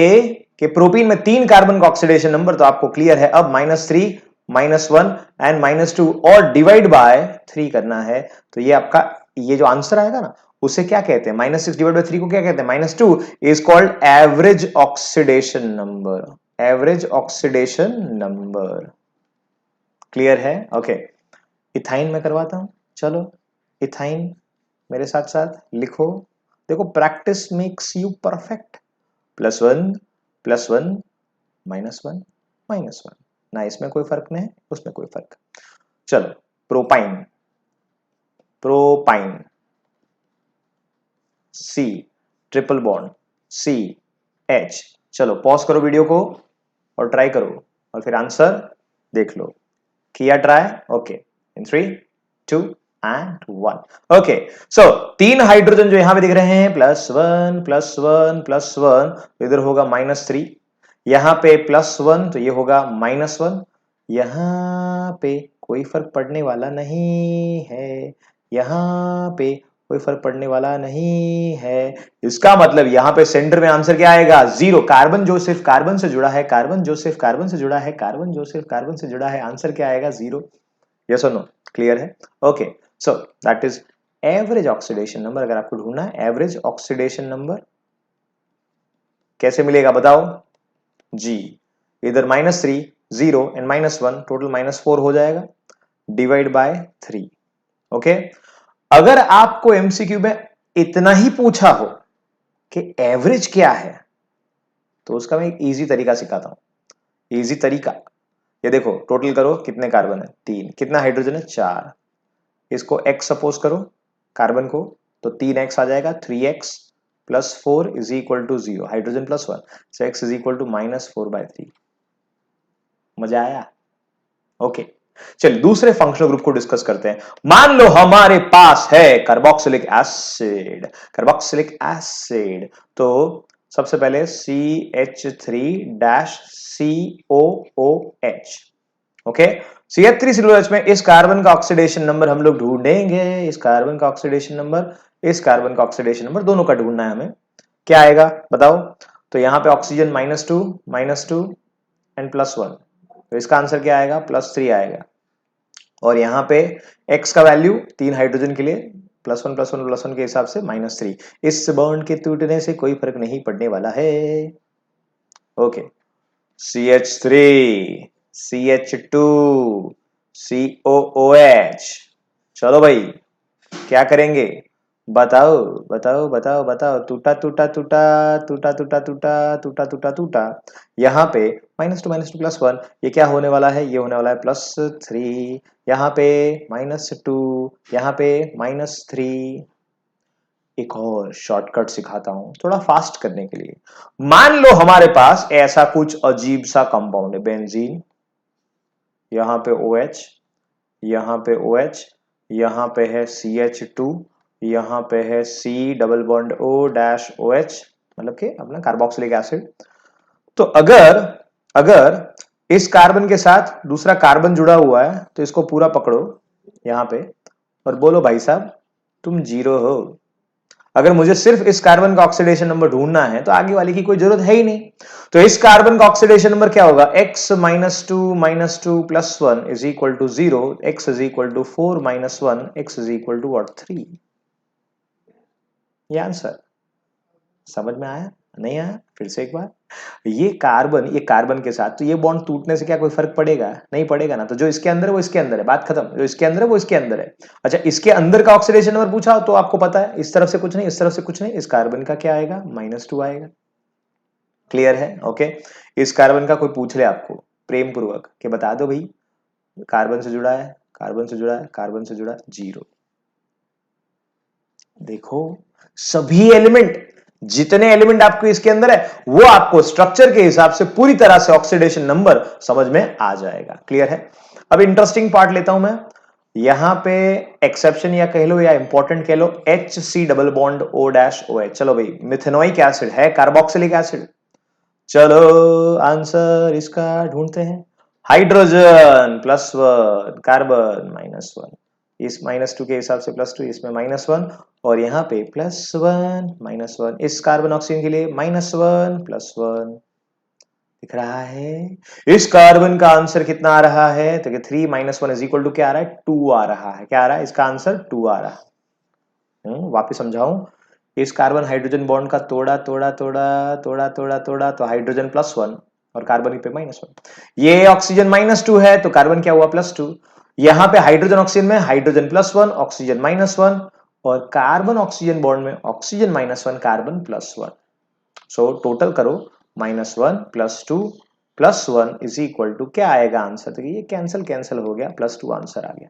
कि प्रोपीन में 3 कार्बन का ऑक्सीडेशन नंबर, तो आपको क्लियर है अब -3 -1 एंड -2 और डिवाइड बाय 3 करना है, तो ये आपका ये जो आंसर आएगा ना, उसे क्या कहते हैं? -6 डिवाइड बाय 3 को क्या कहते हैं? -2 is called average oxidation number. Average oxidation number, clear है? ओके, इथाइन में करवाता हूं। चलो, इथाइन मेरे साथ साथ लिखो। देखो, प्रैक्टिस मेक्स यू परफेक्ट। +1 +1 -1 -1, ना इसमें कोई फर्क नहीं, उसमें कोई फर्क। चलो, propyne, propyne C triple bond CH। चलो, पॉज करो वीडियो को और ट्राई करो, और फिर आंसर देख लो। किया try? Okay, in 3 2 and 1। Okay, so 3 hydrogen जो यहां पे दिख रहे हैं, +1 +1 +1, इधर होगा -3, यहां पे +1, तो ये होगा -1, यहां पे कोई फर्क पड़ने वाला नहीं है, यहां पे कोई फर्क पड़ने वाला नहीं है। इसका मतलब यहां पे सेंटर में आंसर क्या आएगा? 0। कार्बन जो सिर्फ कार्बन से जुड़ा है, कार्बन जो सिर्फ कार्बन से जुड़ा है, कार्बन जो सिर्फ कार्बन से जुड़ा है, आंसर क्या आएगा? 0। यस और नो? क्लियर है? Okay, so that is average oxidation number. अगर आपको ढूंढना है एवरेज ऑक्सीडेशन नंबर कैसे मिलेगा बताओ जी, इधर -3 0 एंड -1 टोटल -4 हो जाएगा, डिवाइड बाय 3। ओके, अगर आपको एमसीक्यू में इतना ही पूछा हो कि एवरेज क्या है तो उसका मैं एक इजी तरीका सिखाता हूं। इजी तरीका, ये देखो टोटल करो कितने कार्बन है 3, कितना हाइड्रोजन है 4, इसको x सपोज करो कार्बन को, तो 3x आ जाएगा, 3x plus 4 is equal to 0, hydrogen plus 1, so x is equal to -4/3। मजा आया? ओके, चलिए दूसरे फंक्शनल ग्रुप को डिस्कस करते हैं। मान लो हमारे पास है कार्बोक्सिलिक एसिड। कार्बोक्सिलिक एसिड तो सबसे पहले CH3-COOH। ओके, CH3COOH में इस कार्बन का ऑक्सीडेशन नंबर हम लोग ढूंढेंगे। इस कार्बन का ऑक्सीडेशन नंबर, इस कार्बन का ऑक्सीडेशन नंबर, दोनों का ढूंढना है हमें। क्या आएगा बताओ? तो यहां पे ऑक्सीजन -2 एंड +1, तो इसका आंसर क्या आएगा? +3 आएगा। और यहां पे x का वैल्यू 3 हाइड्रोजन के लिए +1 के हिसाब से -3। इस बॉन्ड के टूटने से कोई फर्क नहीं पड़ने वाला है। Okay, CH3 CH2 COOH। चलो भाई क्या करेंगे? बताओ बताओ बताओ बताओ। टूटा टूटा टूटा टूटा टूटा टूटा टूटा टूटा टूटा, यहाँ पे -2 +1, ये क्या होने वाला है? ये होने वाला है +3, यहाँ पे -2, यहाँ पे -3। एक और शॉर्टकट सिखाता हूं थोड़ा फास्ट करने के लिए। मान लो हमारे पास ऐसा कुछ अजीब सा कंपाउंड है, बेंजीन, यहां पे OH, यहां पे OH, यहां पे है CH2, यहां पे है C डबल बॉन्ड O-OH, मतलब कि अपना कार्बोक्सिलिक एसिड। तो अगर अगर इस कार्बन के साथ दूसरा कार्बन जुड़ा हुआ है तो इसको पूरा पकड़ो यहां पे और बोलो भाई साहब तुम 0 हो। अगर मुझे सिर्फ इस कार्बन का ऑक्सीडेशन नंबर ढूंढना है तो आगे वाले की कोई जरूरत है ही नहीं। तो इस कार्बन का ऑक्सीडेशन नंबर क्या होगा? x -2 + 1 is equal to 0, x is equal to 4 - 1, x is equal to 3। ये आंसर समझ में आया? नहीं आया? फिर से एक बार, ये कार्बन के साथ, तो ये बॉन्ड टूटने से क्या कोई फर्क पड़ेगा? नहीं पड़ेगा ना। तो जो इसके अंदर है वो इसके अंदर है, बात खत्म। जो इसके अंदर है वो इसके अंदर है। अच्छा, इसके अंदर का ऑक्सीडेशन नंबर पूछा तो आपको पता है इस तरफ से कुछ नहीं, इस तरफ से कुछ नहीं, इस कार्बन का क्या आएगा? -2 आएगा। क्लियर है? ओके, इस कार्बन का कोई पूछ ले आपको प्रेम पूर्वक कि बता दो भाई कार्बन से जुड़ा है, कार्बन से जुड़ा है, कार्बन से जुड़ा है, 0। देखो सभी एलिमेंट, जितने एलिमेंट आपको इसके अंदर है वो आपको स्ट्रक्चर के हिसाब से पूरी तरह से ऑक्सीडेशन नंबर समझ में आ जाएगा। क्लियर है? अब इंटरेस्टिंग पार्ट लेता हूं मैं यहां पे, एक्सेप्शन या कह लो या इंपॉर्टेंट कह लो, HC डबल बॉन्ड O-OH। चलो भाई मिथेनोइक एसिड है कार्बोक्सिलिक एसिड। चलो आंसर इसका ढूंढते हैं। हाइड्रोजन +1, कार्बन -1, इस -2 के हिसाब से +2, इसमें -1 और यहाँ पे +1 -1, इस कार्बन ऑक्सीजन के लिए -1 +1 दिख रहा है। इस कार्बन का आंसर कितना आ रहा है? तो 3 - 1 इज इक्वल टू क्या आ रहा है? 2 आ रहा है। क्या आ रहा है? इसका आंसर 2 आ रहा है। वापिस समझाऊं, इस कार्बन हाइड्रोजन बॉन्ड का तोड़ा तोड़ा तोड़ा तोड़ा तोड़ा तोड़ा तो हाइड्रोजन +1 और कार्बन पे -1। ये ऑक्सीजन -2 है तो कार्बन क्या हुआ? +2। यहां पे हाइड्रोजन ऑक्सीजन में हाइड्रोजन +1 ऑक्सीजन -1 और कार्बन ऑक्सीजन बॉन्ड में ऑक्सीजन -1 कार्बन +1। सो टोटल करो -1 +2 +1 इज इक्वल टू क्या आएगा आंसर? तो ये कैंसिल कैंसिल हो गया, +2 आंसर आ गया।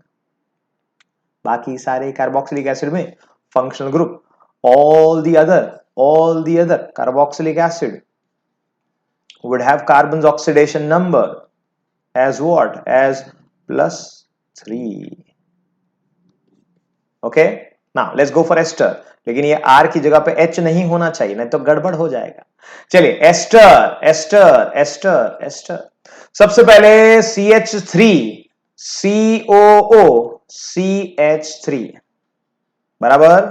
बाकी सारे कार्बोक्सिलिक एसिड में functional group, all the other carboxylic acid would have carbon's oxidation number as what? As +3. Okay, now let's go for ester। लेकिन ये R की जगह पे H नहीं होना चाहिए, नहीं तो गड़बड़ हो जाएगा। चलिए एस्टर एस्टर एस्टर एस्टर, सबसे पहले CH3 COO CH3 बराबर,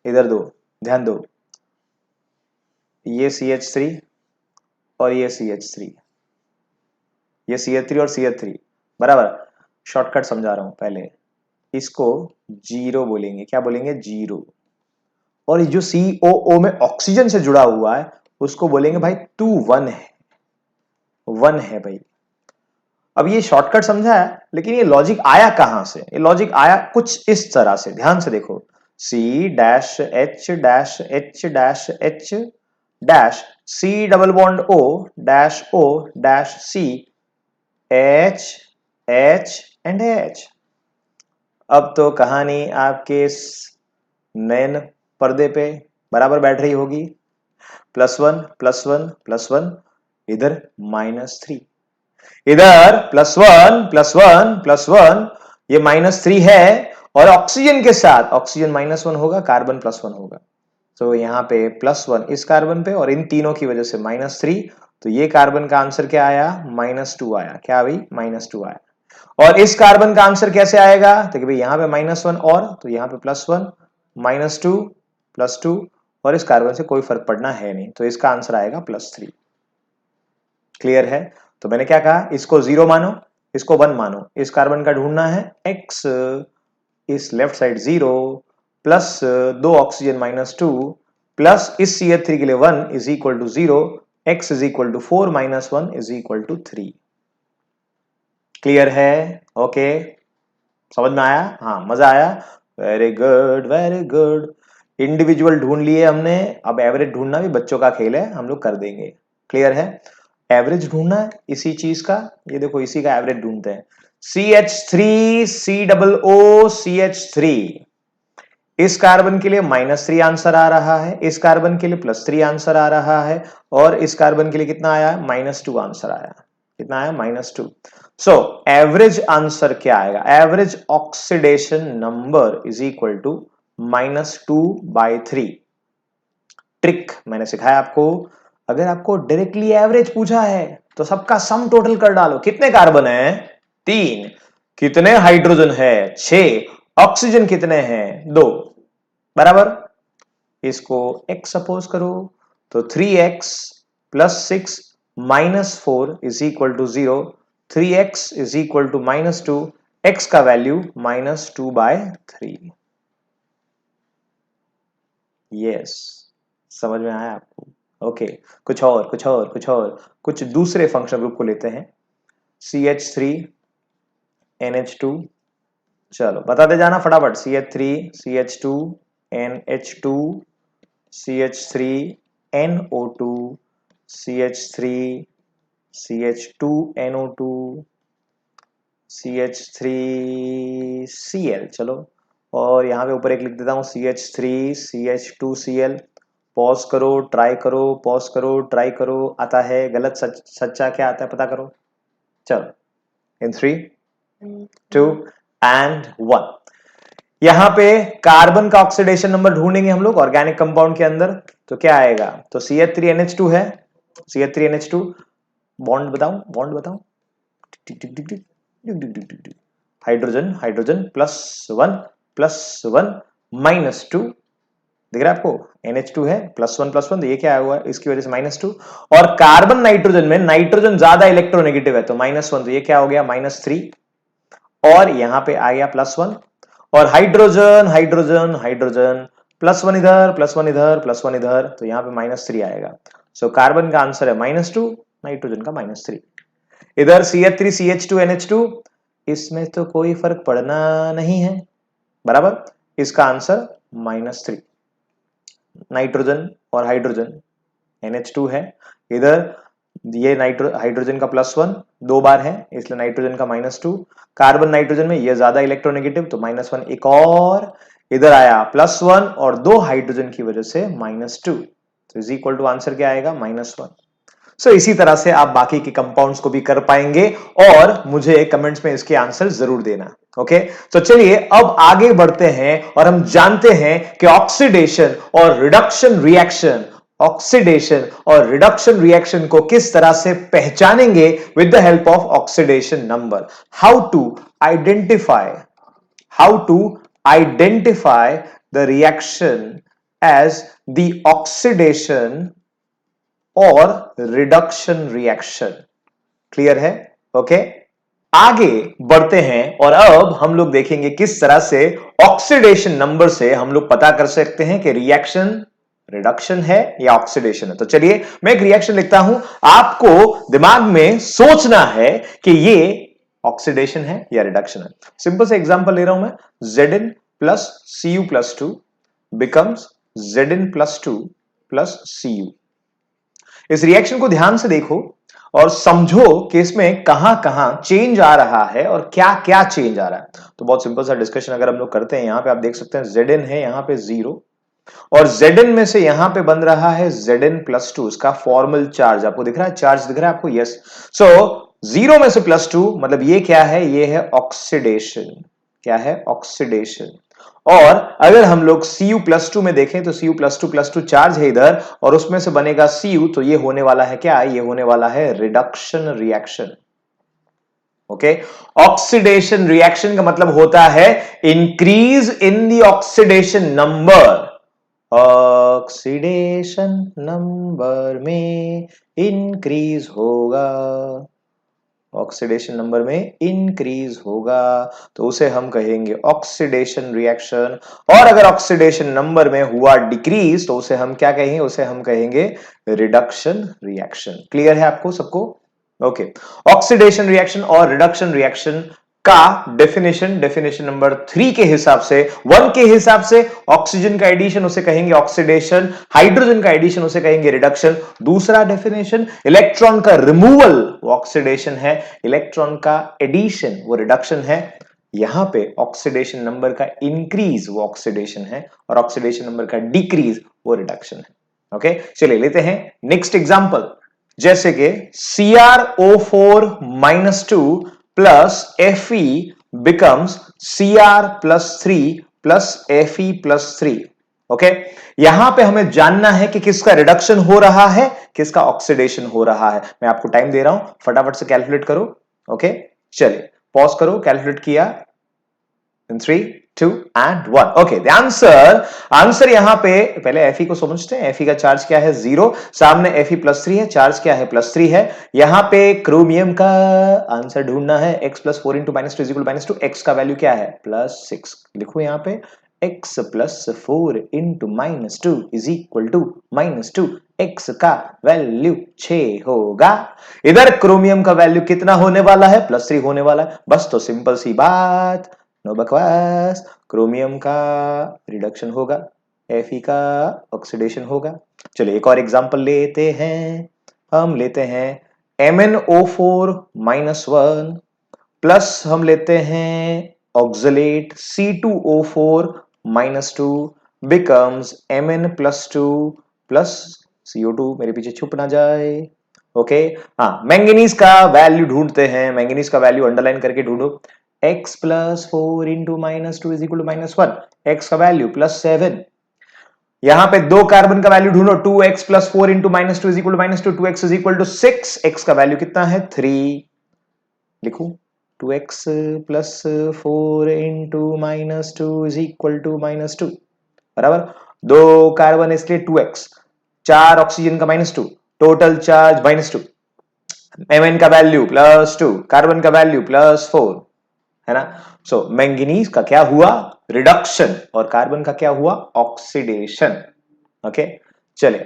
इधर दो, ध्यान दो, ये CH3 और ये CH3, ये CH3 और CH3 बराबर। शॉर्टकट समझा रहा हूं पहले, इसको जीरो बोलेंगे। क्या बोलेंगे? जीरो। और जो COO में ऑक्सीजन से जुड़ा हुआ है उसको बोलेंगे भाई 2 1 है, 1 है भाई। अब ये शॉर्टकट समझा है, लेकिन ये लॉजिक आया कहां से? ये लॉजिक आया कुछ इस तरह से, ध्यान से देखो। C dash H dash H dash H dash C double bond O dash O dash C H H and H। अब तो कहानी आपके नैन पर्दे पे बराबर बैठ रही होगी। +1 +1 +1, इधर -3, इधर +1 +1 +1, ये -3 है। और ऑक्सीजन के साथ ऑक्सीजन -1 होगा, कार्बन +1 होगा। तो यहाँ पे +1 इस कार्बन पे, और इन तीनों की वजह से -3। तो ये कार्बन का आंसर क्या आया? -2 आया। क्या भाई? -2 आया। और इस कार्बन का आंसर कैसे आएगा? तो भाई यहाँ पे -1 और, तो यहाँ पे +1 -2 +2, और इस कार्बन से कोई फर्क पड़ना है नहीं, तो इसका आंसर आएगा +3। क्लियर है? तो मैंने क्या कहा, इसको 0 मानो, इसको 1 मानो। इस कार्बन का ढूंढना है x, इस left side 0 plus 2 oxygen -2 plus इस CH3 के लिए 1 is equal to 0, x is equal to 4 - 1 is equal to 3। Clear है? ओके, समझ में आया? हाँ, मजा आया? Very good, very good. Individual ढूंढ लिए हमने, अब एवरेज ढूंढना भी बच्चों का खेल है, हम लोग कर देंगे। क्लियर है? एवरेज ढूंढना है इसी चीज का, ये देखो इसी का एवरेज ढूंढते हैं। CH3 COO CH3, इस कार्बन के लिए -3 आंसर आ रहा है, इस कार्बन के लिए +3 आंसर आ रहा है, और इस कार्बन के लिए कितना आया? -2 आंसर आया। कितना आया? -2। सो एवरेज आंसर क्या आएगा? Average oxidation number is equal to -2/3। Trick मैंने सिखाया आपको। अगर आपको डायरेक्टली एवरेज पूछा है तो सबका सम टोटल कर डालो। कितने कार्बन है? 3। कितने हाइड्रोजन है? 6। ऑक्सीजन कितने हैं? 2। बराबर। इसको x सपोज करो, तो 3x + 6 - 4 is equal to 0। 3x is equal to -2, x का वैल्यू -2/3। यस, समझ में आया आपको? ओके, कुछ दूसरे फंक्शन ग्रुप को लेते हैं। CH3 NH2, चलो बताते जाना फटाफट। CH3 CH2 NH2 CH3 NO2 CH3 CH2 NO2 CH3 Cl। चलो, और यहां पे ऊपर एक लिख देता हूं CH3 CH2Cl। पॉज करो, ट्राई करो, पॉज करो, ट्राई करो। आता है गलत सच्चा क्या आता है पता करो। चलो, इन 3 2 एंड 1। यहां पे कार्बन का ऑक्सीडेशन नंबर ढूंढेंगे हम लोग ऑर्गेनिक कंपाउंड के अंदर। तो क्या आएगा? तो CH3NH2 है, CH3NH2। बॉन्ड बताओ, बॉन्ड बताओ। Tick tick tick tick tick tick tick tick. Hydrogen, hydrogen +1 +1 -2। दिख रहा है आपको? NH2 है, +1 +1, तो ये क्या हुआ? इसकी वजह से -2। और कार्बन नाइट्रोजन में नाइट्रोजन ज्यादा इलेक्ट्रोनेगेटिव है, तो -1, तो ये क्या हो गया? -3। और यहां पे आ गया +1। और हाइड्रोजन हाइड्रोजन हाइड्रोजन +1 इधर, +1 इधर, +1 इधर, तो यहां पे -3 आएगा। सो कार्बन का आंसर है -2, नाइट्रोजन का -3। इधर CH3 CH2 NH2, इसमें तो कोई फर्क पड़ना नहीं है, बराबर। इसका आंसर -3। नाइट्रोजन और हाइड्रोजन NH2 है, इधर ये हाइड्रोजन का +1 2 बार है, इसलिए नाइट्रोजन का -2। कार्बन नाइट्रोजन में ये ज्यादा इलेक्ट्रोनेगेटिव, तो -1 एक और इधर आया, +1 और 2 हाइड्रोजन की वजह से -2, तो इज इक्वल टू आंसर क्या आएगा? -1। सो इसी तरह से आप बाकी के कंपाउंड्स को भी कर पाएंगे, और मुझे कमेंट्स में इसके आंसर जरूर देना। ओके, तो चलिए अब आगे बढ़ते हैं और हम जानते हैं कि ऑक्सीडेशन और रिडक्शन को किस तरह से पहचानेंगे with the help of oxidation number. How to identify the reaction as the oxidation और रिडक्शन रिएक्शन। क्लियर है? ओके, आगे बढ़ते हैं और अब हम लोग देखेंगे किस तरह से ऑक्सीडेशन नंबर से हम लोग पता कर सकते हैं कि रिएक्शन रिडक्शन है या ऑक्सीडेशन है। तो चलिए मैं एक रिएक्शन लिखता हूं, आपको दिमाग में सोचना है कि ये ऑक्सीडेशन है या रिडक्शन है। सिंपल से एग्जांपल ले रहा हूं मैं, Zn plus Cu plus 2 becomes Zn plus 2 plus Cu। इस रिएक्शन को ध्यान से देखो और समझो कि इसमें कहां कहां चेंज आ रहा है और क्या क्या चेंज आ रहा है। तो बहुत सिंपल सा डिस्कशन अगर हम लोग करते हैं, यहां पे आप देख सकते हैं Zn है यहां पे 0 और Zn में से यहां पे बन रहा है Zn प्लस 2, इसका फॉर्मल चार्ज आपको दिख रहा है, चार्ज दिख रहा है आपको, यस। सो 0 में से प्लस 2 मतलब ये क्या है, ये है ऑक्सीडेशन। क्या है, ऑक्सीडेशन। और अगर हम लोग Cu प्लस 2 में देखें तो Cu प्लस टू चार्ज है इधर और उसमें से बनेगा Cu, तो ये होने वाला है क्या, ये होने वाला है reduction reaction. Okay, oxidation reaction का मतलब होता है increase in the oxidation number. Oxidation number में इंक्रीज होगा, ऑक्सीडेशन नंबर में इंक्रीज होगा, तो उसे हम कहेंगे ऑक्सीडेशन रिएक्शन। और अगर ऑक्सीडेशन नंबर में हुआ डिक्रीज तो उसे हम क्या कहेंगे, उसे हम कहेंगे रिडक्शन रिएक्शन। क्लियर है आपको सबको? ओके, ऑक्सीडेशन रिएक्शन और रिडक्शन रिएक्शन का डेफिनेशन नंबर 3 के हिसाब से, 1 के हिसाब से ऑक्सीजन का एडिशन उसे कहेंगे ऑक्सीडेशन, हाइड्रोजन का एडिशन उसे कहेंगे रिडक्शन। दूसरा डेफिनेशन, इलेक्ट्रॉन का रिमूवल वो ऑक्सीडेशन है, इलेक्ट्रॉन का एडिशन वो रिडक्शन है। यहां पे ऑक्सीडेशन नंबर का इंक्रीज वो ऑक्सीडेशन है और ऑक्सीडेशन नंबर का डिक्रीज वो रिडक्शन है। ओके, चलिए लेते हैं नेक्स्ट एग्जांपल, जैसे कि CrO4 minus 2 plus Fe becomes Cr plus 3 plus Fe plus 3। Okay, यहां पे हमें जानना है कि किसका रिडक्शन हो रहा है, किसका ऑक्सीडेशन हो रहा है। मैं आपको टाइम दे रहा हूं, फटाफट से कैलकुलेट करो। ओके, चलिए पॉज करो, कैलकुलेट किया in 3 2 and 1। Okay, the answer यहां पे पहले Fe को समझते हैं। Fe का चार्ज क्या है, 0, सामने Fe प्लस 3 है, चार्ज क्या है, प्लस 3 है। यहां पे क्रोमियम का आंसर ढूंढना है, x plus 4 into minus 2 is equal minus 2, x का वैल्यू क्या है, प्लस 6। लिखो यहां पे x plus 4 into minus 2 is equal to minus 2, x का वैल्यू 6 होगा। इधर क्रोमियम का वैल्यू कितना होने वाला है, प्लस 3 होने वाला है। बस तो सिंपल सी बात, नो बकवास, क्रोमियम का रिडक्शन होगा, Fe का ऑक्सीडेशन होगा। चलिए एक और एग्जांपल लेते हैं, हम लेते हैं MnO4 माइनस 1 प्लस हम लेते हैं oxalate C2O4 minus 2 becomes Mn plus 2 plus CO2, मेरे पीछे छुप ना जाए। ओके, हाँ, मैंगनीज का वैल्यू ढूंढते हैं, मैंगनीज का वैल्यू अंडरलाइन करके ढूंढो, x plus 4 into minus 2 is equal to minus 1, x का वैल्यू प्लस 7। यहां पे दो कार्बन का वैल्यू ढूंढो, 2x plus 4 into minus 2 is equal to minus 2, 2x is equal to 6, x का वैल्यू कितना है, 3। लिखो 2x plus 4 into minus 2 is equal to minus 2, बराबर, दो कार्बन इसलिए 2x, 4 ऑक्सीजन का minus 2, total charge minus 2, Mn का वैल्यू प्लस 2, कार्बन का वैल्यू प्लस 4, है ना। सो मैंगनीज का क्या हुआ, रिडक्शन, और कार्बन का क्या हुआ, ऑक्सीडेशन। ओके, चले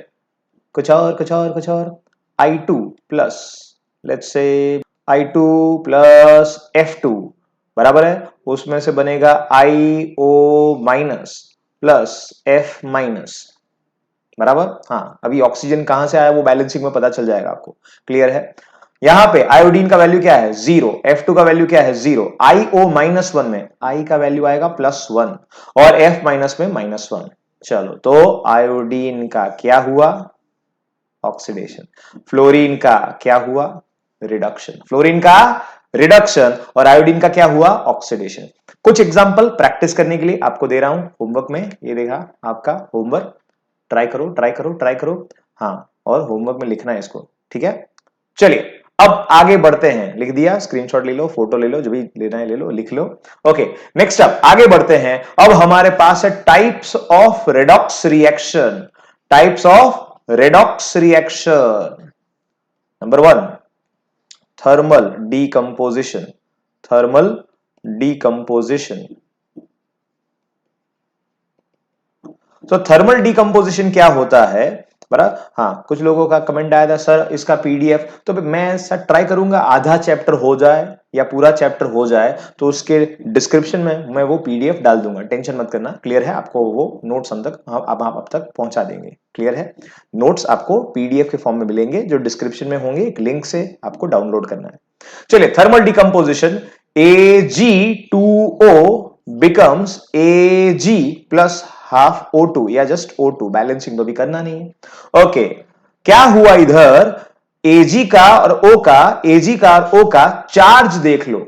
कुछ और I2 plus, let's say I2 plus F2 बराबर है, उसमें से बनेगा IO minus plus F minus, बराबर। हाँ, अभी ऑक्सीजन कहां से आया वो बैलेंसिंग में पता चल जाएगा आपको, क्लियर है। यहां पे आयोडीन का वैल्यू क्या है, 0, F2 का वैल्यू क्या है, 0, IO माइनस 1 में I का वैल्यू आएगा प्लस 1 और F माइनस में माइनस 1। चलो, तो आयोडीन का क्या हुआ, ऑक्सीडेशन, फ्लोरीन का क्या हुआ, रिडक्शन, फ्लोरीन का रिडक्शन और आयोडीन का क्या हुआ, ऑक्सीडेशन। कुछ एग्जांपल प्रैक्टिस करने के लिए आपको दे रहा हूं होमवर्क में, ये देखा आपका होमवर्क, ट्राई करो। हाँ, और होमवर्क में लिखना है इसको, ठीक है। चलिए अब आगे बढ़ते हैं, लिख दिया, स्क्रीनशॉट ले लो, फोटो ले लो, जो भी लेना है ले लो, लिख लो। ओके, नेक्स्ट अप आगे बढ़ते हैं। अब हमारे पास है types of redox reaction, types of redox reaction. Number 1, thermal decomposition, thermal decomposition. तो थर्मल डीकंपोजिशन क्या होता है बराबर। हाँ, कुछ लोगों का कमेंट आया था सर इसका पीडीएफ, तो मैं ऐसा ट्राई करूंगा आधा चैप्टर हो जाए या पूरा चैप्टर हो जाए तो उसके डिस्क्रिप्शन में मैं वो पीडीएफ डाल दूंगा, टेंशन मत करना। क्लियर है आपको, वो नोट्स हम तक अब तक पहुंचा देंगे। क्लियर है, नोट्स आपको पीडीएफ के फॉर्म में मिलेंगे जो डिस्क्रिप्शन में होंगे, एक लिंक से आपको डाउनलोड करना है। चलिए, thermal decomposition, Ag2O becomes Ag plus half O2 या जस्ट O2, बैलेंसिंग तो भी करना नहीं है। ओके, क्या हुआ इधर, Ag का और O का, Ag का और O का चार्ज देख लो,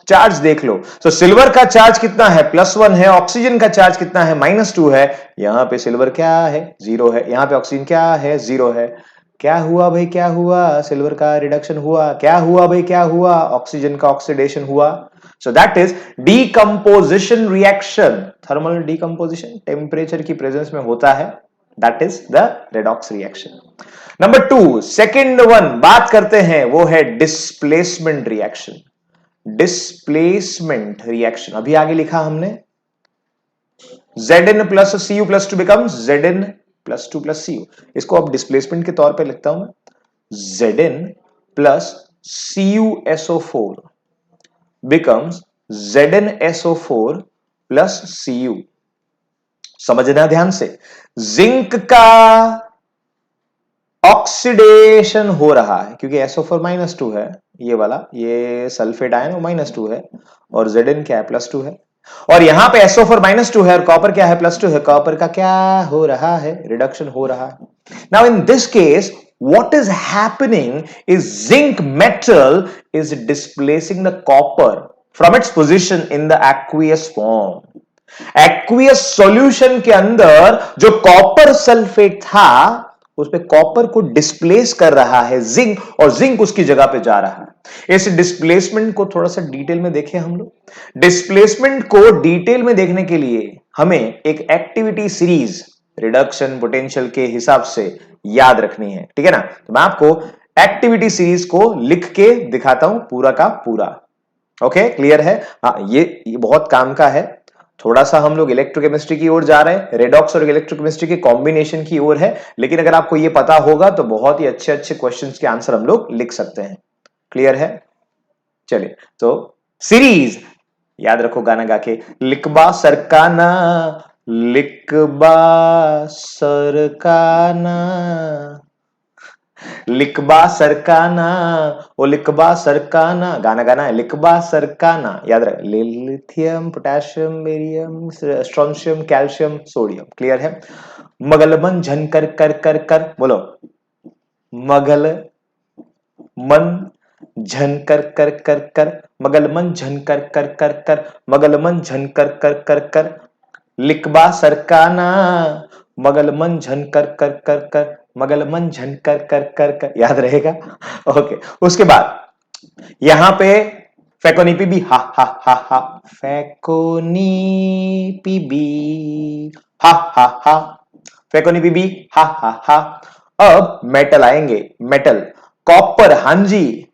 चार्ज देख लो। तो सिल्वर का चार्ज कितना है, +1 है। ऑक्सीजन का चार्ज कितना है, -2 है। यहां पे सिल्वर क्या है, 0 है। यहां पे ऑक्सीजन क्या है, 0 है। क्या हुआ भाई, क्या हुआ, सिल्वर का रिडक्शन हुआ। क्या हुआ भाई, क्या हुआ, ऑक्सीजन का ऑक्सीडेशन हुआ। सो that is decomposition reaction. Thermal decomposition temperature की प्रेजेंस में होता है, that is the redox reaction. Number 2, second one बात करते हैं, वो है डिस्प्लेसमेंट रिएक्शन। डिस्प्लेसमेंट रिएक्शन अभी आगे लिखा हमने, Zn plus Cu plus 2 becomes Zn plus 2 plus Cu। इसको अब डिस्प्लेसमेंट के तौर पे लिखता हूं मैं, Zn plus CuSO4 becomes ZnSO4 plus Cu। समझना ध्यान से, जिंक का ऑक्सीडेशन हो रहा है क्योंकि SO4 -2 है, ये वाला, ये सल्फेट आयन वो -2 है, और Zn क्या है, +2 है। और यहां पे SO4 -2 है और कॉपर क्या है, +2 है। कॉपर का क्या हो रहा है, रिडक्शन हो रहा है। Now in this case what is happening is zinc metal is displacing the copper from its position in the aqueous form। Aqueous solution के अंदर जो कॉपर सल्फेट था उसमें कॉपर को डिस्प्लेस कर रहा है जिंक, और जिंक उसकी जगह पे जा रहा है। इस डिस्प्लेसमेंट को थोड़ा सा डिटेल में देखें हम लोग। डिस्प्लेसमेंट को डिटेल में देखने के लिए हमें एक एक्टिविटी सीरीज रिडक्शन पोटेंशियल के हिसाब से याद रखनी है, ठीक है ना। तो मैं आपको एक्टिविटी सीरीज को लिख के दिखाता हूं पूरा का पूरा। ओके, क्लियर है। हाँ, ये बहुत काम का है। थोड़ा सा हम लोग इलेक्ट्रोकेमिस्ट्री की ओर जा रहे हैं, रेडॉक्स और इलेक्ट्रोकेमिस्ट्री के कॉम्बिनेशन की ओर है, लेकिन अगर आपको ये पता होगा तो बहुत ही अच्छे अच्छे क्वेश्चंस के आंसर हम लोग लिख सकते हैं। क्लियर है, चलिए तो सीरीज याद रखो, गाना गा के, लिखबा सरकाना, लिखबा सरकाना, लिखबा सरकाना, ओ लिखबा सरकाना, गाना गाना है, लिखबा सरकाना, याद रख, lithium potassium barium strontium calcium sodium. Clear है। मगल मन झन कर कर कर कर, बोलो, मगल मन झन कर कर कर कर, मगल मन झन कर कर कर कर, मगल मन झन कर कर कर कर, लिखबा सरकाना, मगल मन झन कर कर कर कर, मगल मन झन कर कर कर कर, याद रहेगा। ओके, उसके बाद यहां पे फैकोनी पीबी, हा हा हा हा, फैकोनी पीबी, हा हा हा, फैकोनी पीबी, हा हा हा। अब मेटल आएंगे, मेटल, कॉपर, हांजी,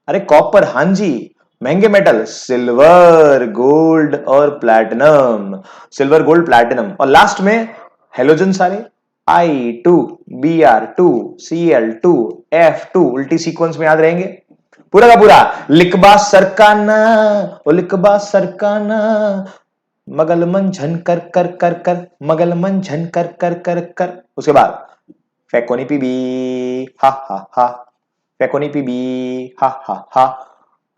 अरे कॉपर, हांजी, महंगे मेटल, सिल्वर, गोल्ड और प्लैटिनम, सिल्वर, गोल्ड, प्लैटिनम, और लास्ट में हेलोजन सारे, I2, Br2, Cl2, F2, उल्टी सीक्वेंस में याद रहेंगे पूरा का पूरा। लिखबा सरकाना, ओ लिखबा सरकाना, मगल मन झन कर कर कर कर, मगल मन झन कर कर कर कर। उसके बाद फैकोनी पीबी, हा हा हा, फैकोनी पीबी, हा हा हा,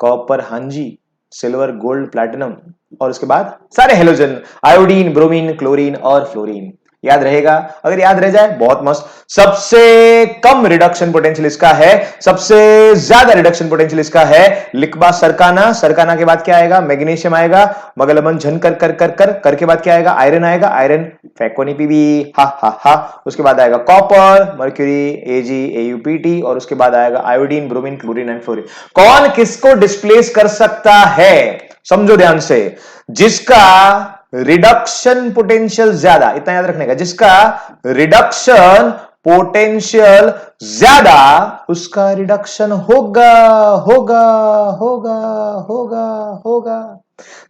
कॉपर, हांजी, सिल्वर, गोल्ड, प्लैटिनम, और उसके बाद सारे हेलोजन, आयोडीन, ब्रोमीन, क्लोरीन और फ्लोरीन। याद रहेगा, अगर याद रह जाए बहुत मस्त। सबसे कम रिडक्शन पोटेंशियल इसका है, सबसे ज्यादा रिडक्शन पोटेंशियल इसका है लिखबा सरकाना। सरकाना के बाद क्या आएगा, मैग्नीशियम आएगा, मगलमन झन कर कर कर कर, कर के बाद क्या आएगा, आयरन आएगा, आयरन, फैकोनी पीबी, हा हा हा। उसके बाद आएगा कॉपर, मर्क्यूरी, एजी, एयूपीटी, और उसके बाद आएगा iodine, bromine, chlorine and fluorine. कौन किसको डिस्प्लेस कर सकता है, समझो ध्यान से, जिसका रिडक्शन पोटेंशियल ज्यादा, इतना याद रखने का, जिसका रिडक्शन पोटेंशियल ज्यादा उसका रिडक्शन होगा होगा होगा होगा होगा।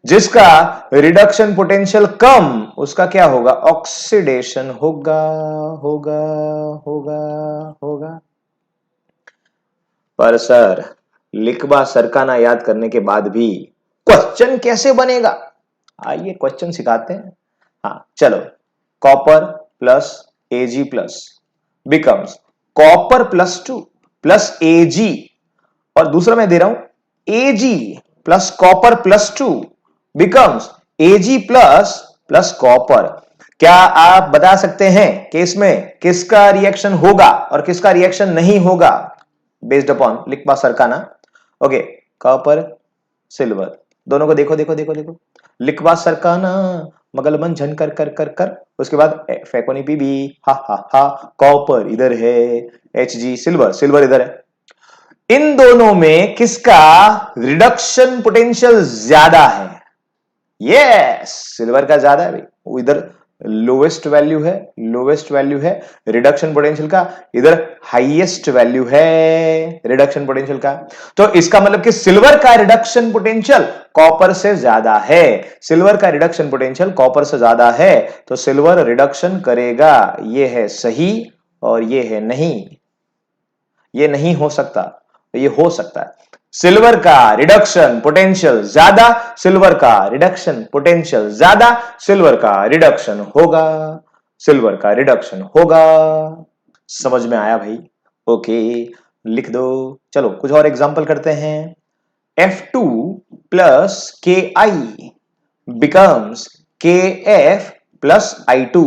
जिसका रिडक्शन पोटेंशियल कम उसका क्या होगा, ऑक्सीडेशन होगा होगा होगा होगा। पर सर लिखबा सरकाना याद करने के बाद भी क्वेश्चन कैसे बनेगा, आइए क्वेश्चन सिखाते हैं। हाँ चलो, copper plus AG plus becomes copper plus 2 plus AG, और दूसरा मैं दे रहा हूं AG plus copper plus 2 becomes AG plus plus copper. क्या आप बता सकते हैं कि इसमें किसका रिएक्शन होगा और किसका रिएक्शन नहीं होगा, बेस्ड अपॉन लिखबा सरकाना। ओके, कॉपर सिल्वर दोनों को देखो देखो देखो देखो, लिखबा सरकाना मगलमन झन कर कर कर कर, उसके बाद फेकोनी पीबी हा हा हा, कॉपर इधर है, एच जी सिल्वर सिल्वर इधर है। इन दोनों में किसका रिडक्शन पोटेंशियल ज्यादा है, यस सिल्वर का ज्यादा है भाई, वो इधर लोवेस्ट वैल्यू है, लोवेस्ट वैल्यू है रिडक्शन पोटेंशियल का, इधर हाईएस्ट वैल्यू है रिडक्शन पोटेंशियल का। तो इसका मतलब कि सिल्वर का रिडक्शन पोटेंशियल कॉपर से ज्यादा है, सिल्वर का रिडक्शन पोटेंशियल कॉपर से ज्यादा है, तो सिल्वर रिडक्शन करेगा, ये है सही और ये है नहीं, ये नहीं हो सकता, ये हो सकता है। सिल्वर का रिडक्शन पोटेंशियल ज्यादा, सिल्वर का रिडक्शन पोटेंशियल ज्यादा, सिल्वर का रिडक्शन होगा, सिल्वर का रिडक्शन होगा। समझ में आया भाई? ओके, लिख दो। चलो कुछ और एग्जांपल करते हैं। F2 plus KI becomes KF plus I2,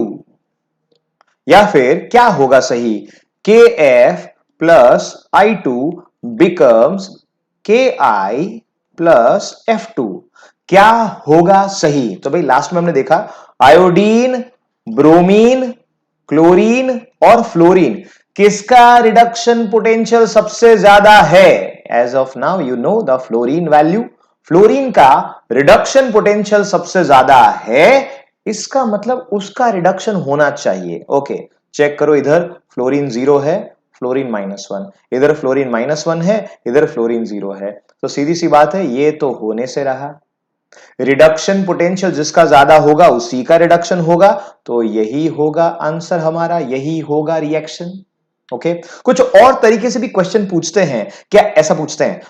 या फिर क्या होगा सही, KF plus I2 becomes KI plus F2, क्या होगा सही? तो भाई लास्ट में हमने देखा आयोडीन, ब्रोमीन, क्लोरीन और फ्लोरीन, किसका रिडक्शन पोटेंशियल सबसे ज्यादा है? As of now you know the fluorine value, fluorine का रिडक्शन पोटेंशियल सबसे ज्यादा है, इसका मतलब उसका रिडक्शन होना चाहिए। ओके, चेक करो, इधर फ्लोरीन 0 है, फ्लोरीन -1, इधर फ्लोरीन -1 है, इधर फ्लोरीन 0 है, तो सीधी सी बात है ये तो होने से रहा, रिडक्शन पोटेंशियल जिसका ज्यादा होगा उसी का रिडक्शन होगा, तो यही होगा आंसर हमारा, यही होगा रिएक्शन। ओके, कुछ और तरीके से भी क्वेश्चन पूछते हैं, क्या ऐसा पूछते हैं,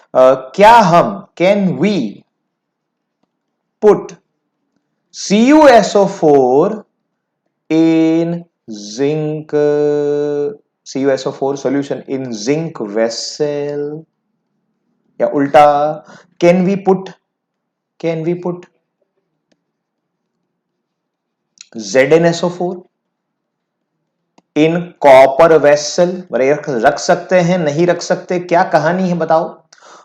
क्या हम can we put CuSO4 in zinc, CuSO4 solution in zinc vessel, या उल्टा can we put ZnSO4 in copper vessel, रख सकते हैं नहीं रख सकते, क्या कहानी है बताओ?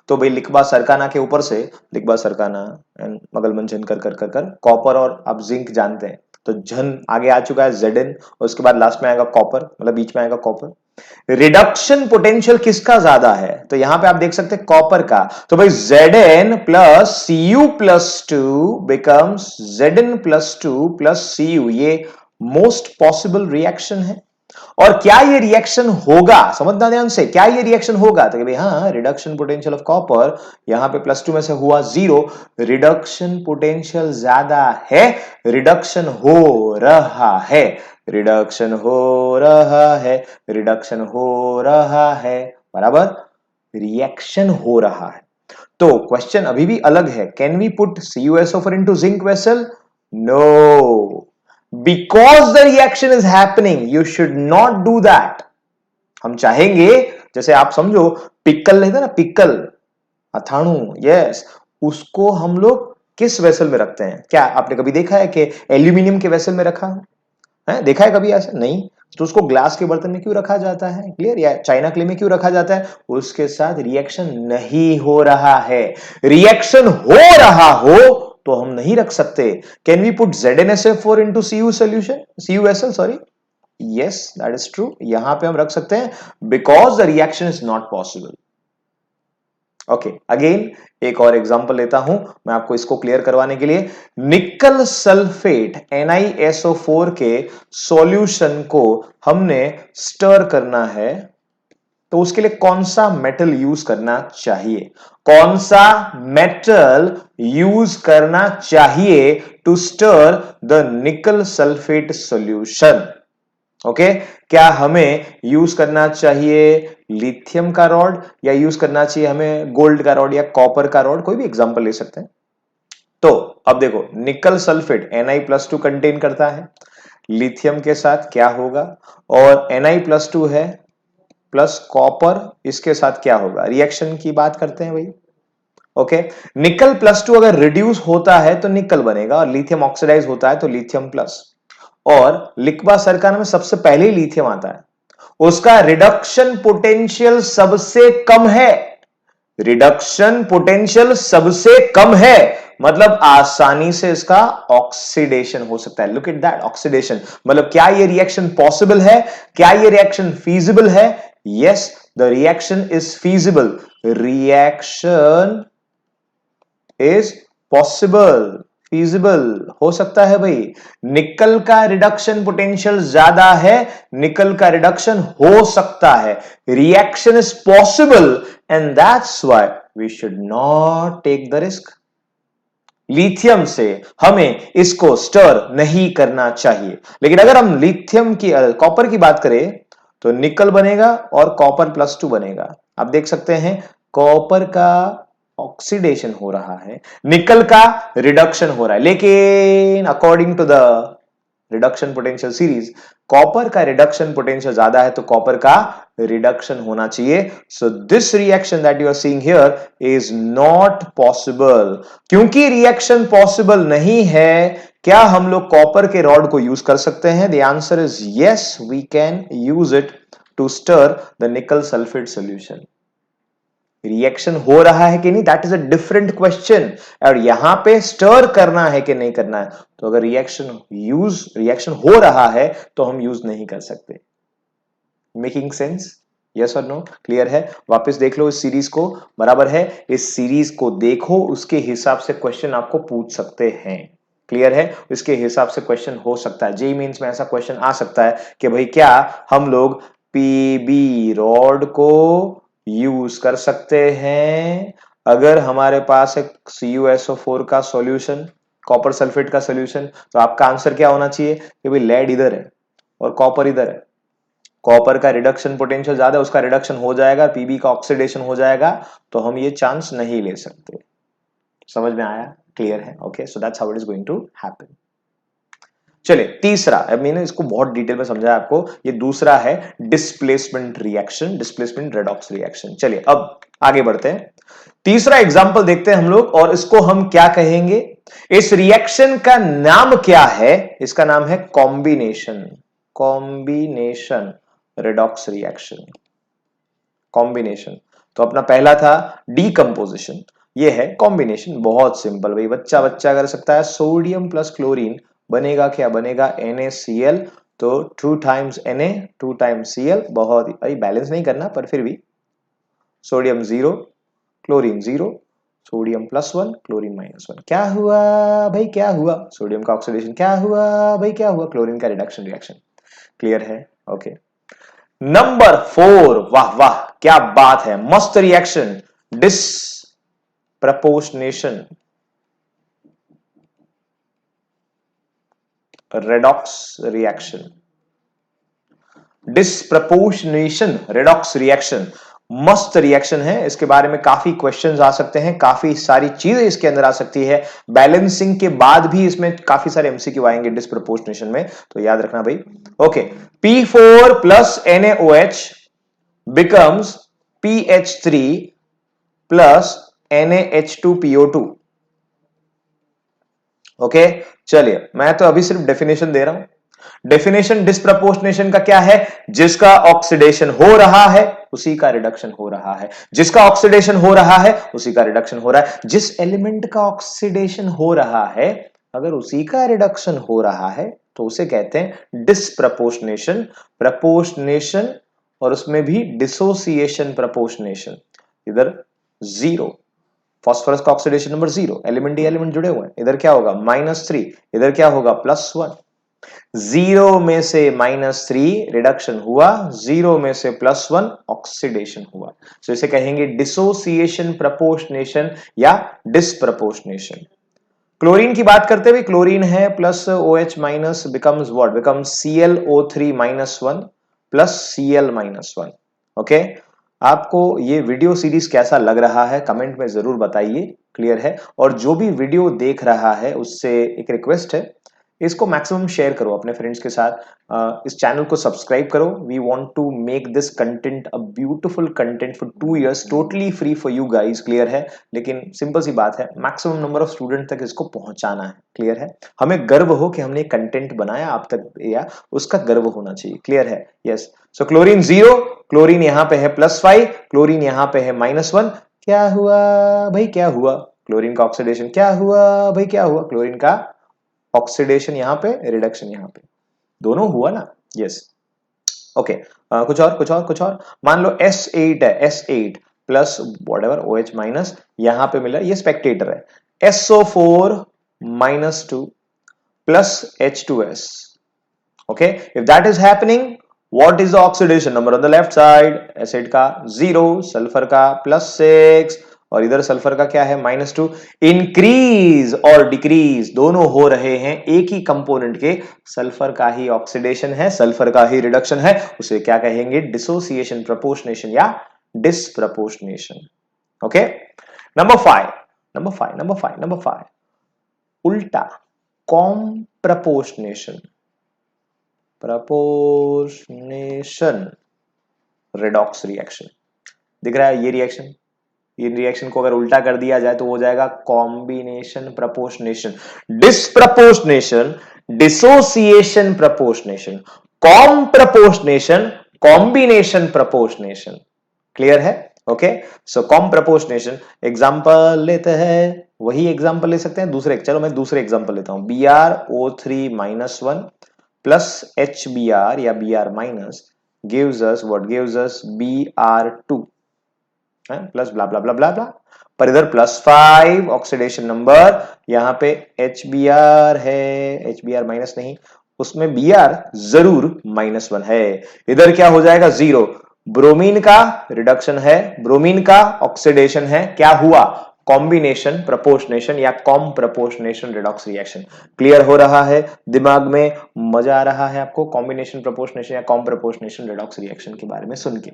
तो भाई लिखबा सरकाना के ऊपर से, लिखबा सरकाना एंड मगलमन झन कर कर कर कर, कॉपर और आप जिंक जानते हैं, तो झन आगे आ चुका है Zn, उसके बाद लास्ट में आएगा कॉपर, मतलब बीच में आएगा कॉपर। रिडक्शन पोटेंशियल किसका ज्यादा है? तो यहां पे आप देख सकते हैं कॉपर का, तो भाई Zn plus Cu plus 2 becomes Zn plus 2 plus Cu, ये मोस्ट पॉसिबल रिएक्शन है। और क्या ये रिएक्शन होगा, समझना ध्यान से, क्या ये रिएक्शन होगा? तो भाई हाँ, रिडक्शन पोटेंशियल ऑफ कॉपर यहां पे +2 में से हुआ 0, रिडक्शन पोटेंशियल ज्यादा है, रिडक्शन हो रहा है, रिडक्शन हो रहा है, रिडक्शन हो रहा है, बराबर, रिएक्शन हो रहा है। तो क्वेश्चन अभी भी अलग है, can we put CuSO4 into zinc vessel? No, because the reaction is happening you should not do that। हम चाहेंगे, जैसे आप समझो पिकल लेते ना, पिकल अथाणु, यस, उसको हम लोग किस वेसल में रखते हैं? क्या आपने कभी देखा है कि एल्यूमिनियम के वेसल में रखा है? देखा है कभी ऐसा? नहीं, तो उसको ग्लास के बर्तन में क्यों रखा जाता है? क्लियर? या चाइना क्ले में क्यों रखा जाता है? उसके साथ रिएक्शन नहीं हो रहा है, रिएक्शन हो रहा हो तो हम नहीं रख सकते। Can we put ZnSO4 into Cu solution, CuSL, sorry, yes that is true, यहां पे हम रख सकते हैं, because the reaction is not possible. Okay, again एक और एग्जांपल लेता हूं मैं आपको इसको क्लियर करवाने के लिए। निकल सल्फेट NiSO4 के सॉल्यूशन को हमने स्टर करना है, तो उसके लिए कौन सा मेटल यूज करना चाहिए? कौन सा मेटल यूज करना चाहिए to stir the nickel sulphate solution? Okay, क्या हमें यूज करना चाहिए लिथियम का रॉड, या यूज करना चाहिए हमें गोल्ड का रॉड या कॉपर का रॉड? कोई भी एग्जांपल ले सकते हैं। तो अब देखो, निकल सल्फेट Na+2 कंटेन करता है, लिथियम के साथ क्या होगा, और Na+2 है प्लस कॉपर, इसके साथ क्या होगा? रिएक्शन की बात करते हैं भाई। ओके, निकल +2 अगर रिड्यूस होता है तो निकल बनेगा, और लिथियम ऑक्सीडाइज होता है तो लिथियम प्लस। और लिक्वा सरकाना में सबसे पहले ही लिथियम आता है, उसका रिडक्शन पोटेंशियल सबसे कम है। रिडक्शन पोटेंशियल सबसे कम है, मतलब आसानी से इसका ऑक्सीडेशन हो सकता है। लुक एट दैट, ऑक्सीडेशन मतलब क्या ये रिएक्शन पॉसिबल है? क्या ये रिएक्शन फीजिबल है? Yes, the reaction is feasible, reaction is possible, feasible हो सकता है भाई। निकल का रिडक्शन पोटेंशियल ज्यादा है, निकल का रिडक्शन हो सकता है, reaction is possible, and that's why we should not take the risk. Lithium से हमें इसको स्टर नहीं करना चाहिए। लेकिन अगर हम लिथियम की कॉपर की बात करें तो निकल बनेगा और कॉपर +2 बनेगा। आप देख सकते हैं कॉपर का ऑक्सीडेशन हो रहा है, निकल का रिडक्शन हो रहा है, लेकिन according to the reduction potential series copper का रिडक्शन पोटेंशियल ज्यादा है, तो कॉपर का रिडक्शन होना चाहिए। So this reaction that you are seeing here is not possible. क्योंकि रिएक्शन पॉसिबल नहीं है, क्या हम लोग कॉपर के रॉड को यूज कर सकते हैं? The answer is yes, we can use it to stir the nickel sulphate solution. Reaction हो रहा है कि नहीं, that is a different question. और यहां पे स्टर करना है कि नहीं करना है, तो अगर रिएक्शन हो रहा है तो हम यूज नहीं कर सकते। Making sense? यस और नो? क्लियर है? वापस देख लो इस सीरीज को, बराबर है? इस सीरीज को देखो, उसके हिसाब से क्वेश्चन आपको पूछ सकते हैं। क्लियर है? इसके हिसाब से क्वेश्चन हो सकता है। जेईई मेंस में ऐसा क्वेश्चन आ सकता है कि भाई क्या हम लोग पीबी रॉड को यूज कर सकते हैं अगर हमारे पास एक CuSO4 का सॉल्यूशन, कॉपर सल्फेट का सॉल्यूशन? तो आपका आंसर क्या होना चाहिए कि भाई लेड इधर है और कॉपर इधर है, कॉपर का रिडक्शन पोटेंशियल ज्यादा है, उसका रिडक्शन हो जाएगा, पीबी का ऑक्सीडेशन हो जाएगा, तो हम ये चांस नहीं ले सकते। समझ में आया? क्लियर है? Okay, so that's how it is going to happen. चलिए तीसरा, अब मैंने इसको बहुत डिटेल में समझाया आपको, ये दूसरा है displacement reaction, displacement redox reaction. चलिए अब आगे बढ़ते हैं, तीसरा एग्जांपल देखते हैं हम लोग, और इसको हम क्या कहेंगे? इस रिएक्शन का नाम क्या है? इसका नाम है combination, combination redox reaction, combination. तो अपना पहला था डीकंपोजिशन, ये है कॉम्बिनेशन। बहुत सिंपल भाई, बच्चा बच्चा कर सकता है। सोडियम प्लस क्लोरीन बनेगा, क्या बनेगा? NaCl, तो 2 टाइम्स Na 2 टाइम्स Cl। बहुत भाई बैलेंस नहीं करना, पर फिर भी सोडियम 0 क्लोरीन 0, सोडियम +1 क्लोरीन -1, क्या हुआ भाई? क्या हुआ? सोडियम का ऑक्सीडेशन। क्या हुआ भाई? क्या हुआ? क्लोरीन का रिडक्शन रिएक्शन। क्लियर है? ओके, नंबर 4, वाह वाह क्या बात है, मस्त reaction, disproportionation redox reaction, disproportionation redox reaction. मस्त रिएक्शन है, इसके बारे में काफी क्वेश्चंस आ सकते हैं, काफी सारी चीजें इसके अंदर आ सकती है। बैलेंसिंग के बाद भी इसमें काफी सारे एमसीक्यू आएंगे डिसप्रपोर्शनेशन में, तो याद रखना भाई। Okay, P4 plus NaOH becomes PH3 plus NaH2PO2। Okay, चलिए मैं तो अभी सिर्फ डेफिनेशन दे रहा हूं। डेफिनेशन डिस्प्रपोर्शनेशन का क्या है? जिसका ऑक्सीडेशन हो रहा है उसी का रिडक्शन हो रहा है, जिसका ऑक्सीडेशन हो रहा है उसी का रिडक्शन हो रहा है। जिस एलिमेंट का ऑक्सीडेशन हो रहा है अगर उसी का रिडक्शन हो रहा है तो उसे कहते हैं डिस्प्रपोर्शनेशन। प्रपोर्शनेशन और उसमें भी डिसोसिएशन प्रपोर्शनेशन। इधर जीरो, फास्फोरस का oxidation number zero, element D element जुड़े हुए हैं, इधर क्या होगा -3, इधर क्या होगा +1, जीरो में से -3 रिडक्शन हुआ, जीरो में से +1 ऑक्सीडेशन हुआ। तो इसे कहेंगे डिसोसिएशन प्रपोर्शनेशन या डिसप्रपोर्शनेशन। क्लोरीन की बात करते हुए, क्लोरीन है plus OH minus becomes what, becomes ClO3-1 plus Cl-1। Okay, आपको ये वीडियो सीरीज कैसा लग रहा है कमेंट में जरूर बताइए, क्लियर है। और जो भी वीडियो देख रहा है उससे एक रिक्वेस्ट है, इसको मैक्सिमम शेयर करो अपने फ्रेंड्स के साथ, इस चैनल को सब्सक्राइब करो। We want to make this content a beautiful content for 2 years, totally free for you guys, clear है। लेकिन सिंपल सी बात है, मैक्सिमम नंबर ऑफ स्टूडेंट तक इसको पहुंचाना है, क्लियर है। हमें गर्व हो कि हमने कंटेंट बनाया आप तक, या उसका गर्व होना चाहिए, क्लियर है। Yes, so chlorine zero, chlorine यहां पे है +5, क्लोरीन यहां पे है -1। क्या हुआ भाई, क्या हुआ? क्लोरीन का ऑक्सीडेशन क्या हुआ भाई, क्या हुआ? क्लोरीन का ऑक्सीडेशन यहां पे, रिडक्शन यहां पे, दोनों हुआ ना। Yes, okay. कुछ और मान लो S8 है, S8 plus what OH minus, यहां पे मिला, ये स्पेक्टेटर है। SO4-2 plus H2S। Okay, if that is happening, what is the oxidation number on the left side? Acid का 0, सल्फर का +6, और इधर सल्फर का क्या है -2। इंक्रीज और डिक्रीज दोनों हो रहे हैं एक ही कंपोनेंट के, सल्फर का ही ऑक्सीडेशन है, सल्फर का ही रिडक्शन है, उसे क्या कहेंगे? डिसोसिएशन प्रपोर्शनेशन या डिसप्रपोर्शनेशन। ओके, नंबर 5 उल्टा, कॉम्प्रपोर्शनेशन, प्रपोर्शनेशन रेडॉक्स रिएक्शन। दिख रहा है ये रिएक्शन? इन रिएक्शन को अगर उल्टा कर दिया जाए तो हो जाएगा combination proportionation, disproportionation, dissociation proportionation, comproportionation, combination proportionation. Clear है? Okay, so comproportionation example लेते हैं, वही एग्जांपल ले सकते हैं दूसरे, चलो मैं दूसरे एग्जांपल लेता हूं। BrO3-1 प्लस HBr या Br minus gives us what, gives us Br2 plus blah blah blah blah blah, पर इधर +5 ऑक्सीडेशन नंबर, यहां पे HBr है, HBr माइनस नहीं, उसमें Br जरूर -1 है, इधर क्या हो जाएगा? 0। ब्रोमीन का रिडक्शन है, ब्रोमीन का ऑक्सीडेशन है, क्या हुआ? कॉम्बिनेशन प्रपोर्शनेशन या com proportionation redox reaction. Clear हो रहा है? दिमाग में मजा आ रहा है आपको कॉम्बिनेशन प्रपोर्शनेशन या कॉम प्रपोर्शनेशन रिडॉक्स रिएक्शन के बारे में सुन के?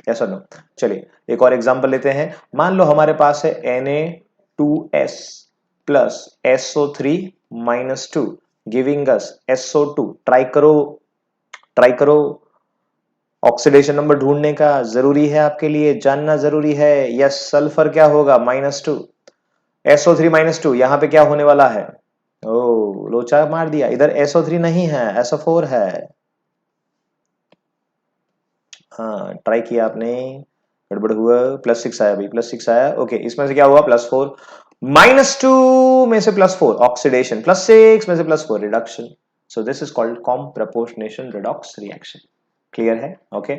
यस और नो? चलिए एक और एग्जांपल लेते हैं। मान लो हमारे पास है Na2S plus SO3-2 giving us SO2। Try करो, ऑक्सीडेशन नंबर ढूंढने का जरूरी है, आपके लिए जानना जरूरी है। यस, सल्फर क्या होगा? -2, SO3-2, यहां पे क्या होने वाला है? ओ, लोचा मार दिया, इधर SO3 नहीं है, SO4 है। हाँ, ट्राई किया आपने, गड़बड़ हुआ, +6 आया भाई, +6 आया। ओके, इसमें से क्या हुआ? +4, -2 में से +4 ऑक्सीडेशन, +6 में से +4 reduction. So this is called comproportionation redox reaction. Clear है? ओके,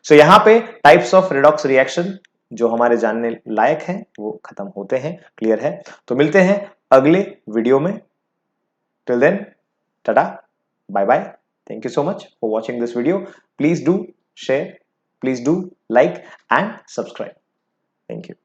सो यहां पे टाइप्स ऑफ रिडॉक्स रिएक्शन जो हमारे जानने लायक हैं वो खत्म होते हैं। क्लियर है? तो मिलते हैं अगले वीडियो में। Till then, tata, bye bye, thank you so much for watching this video. Please do share, please do like and subscribe. Thank you.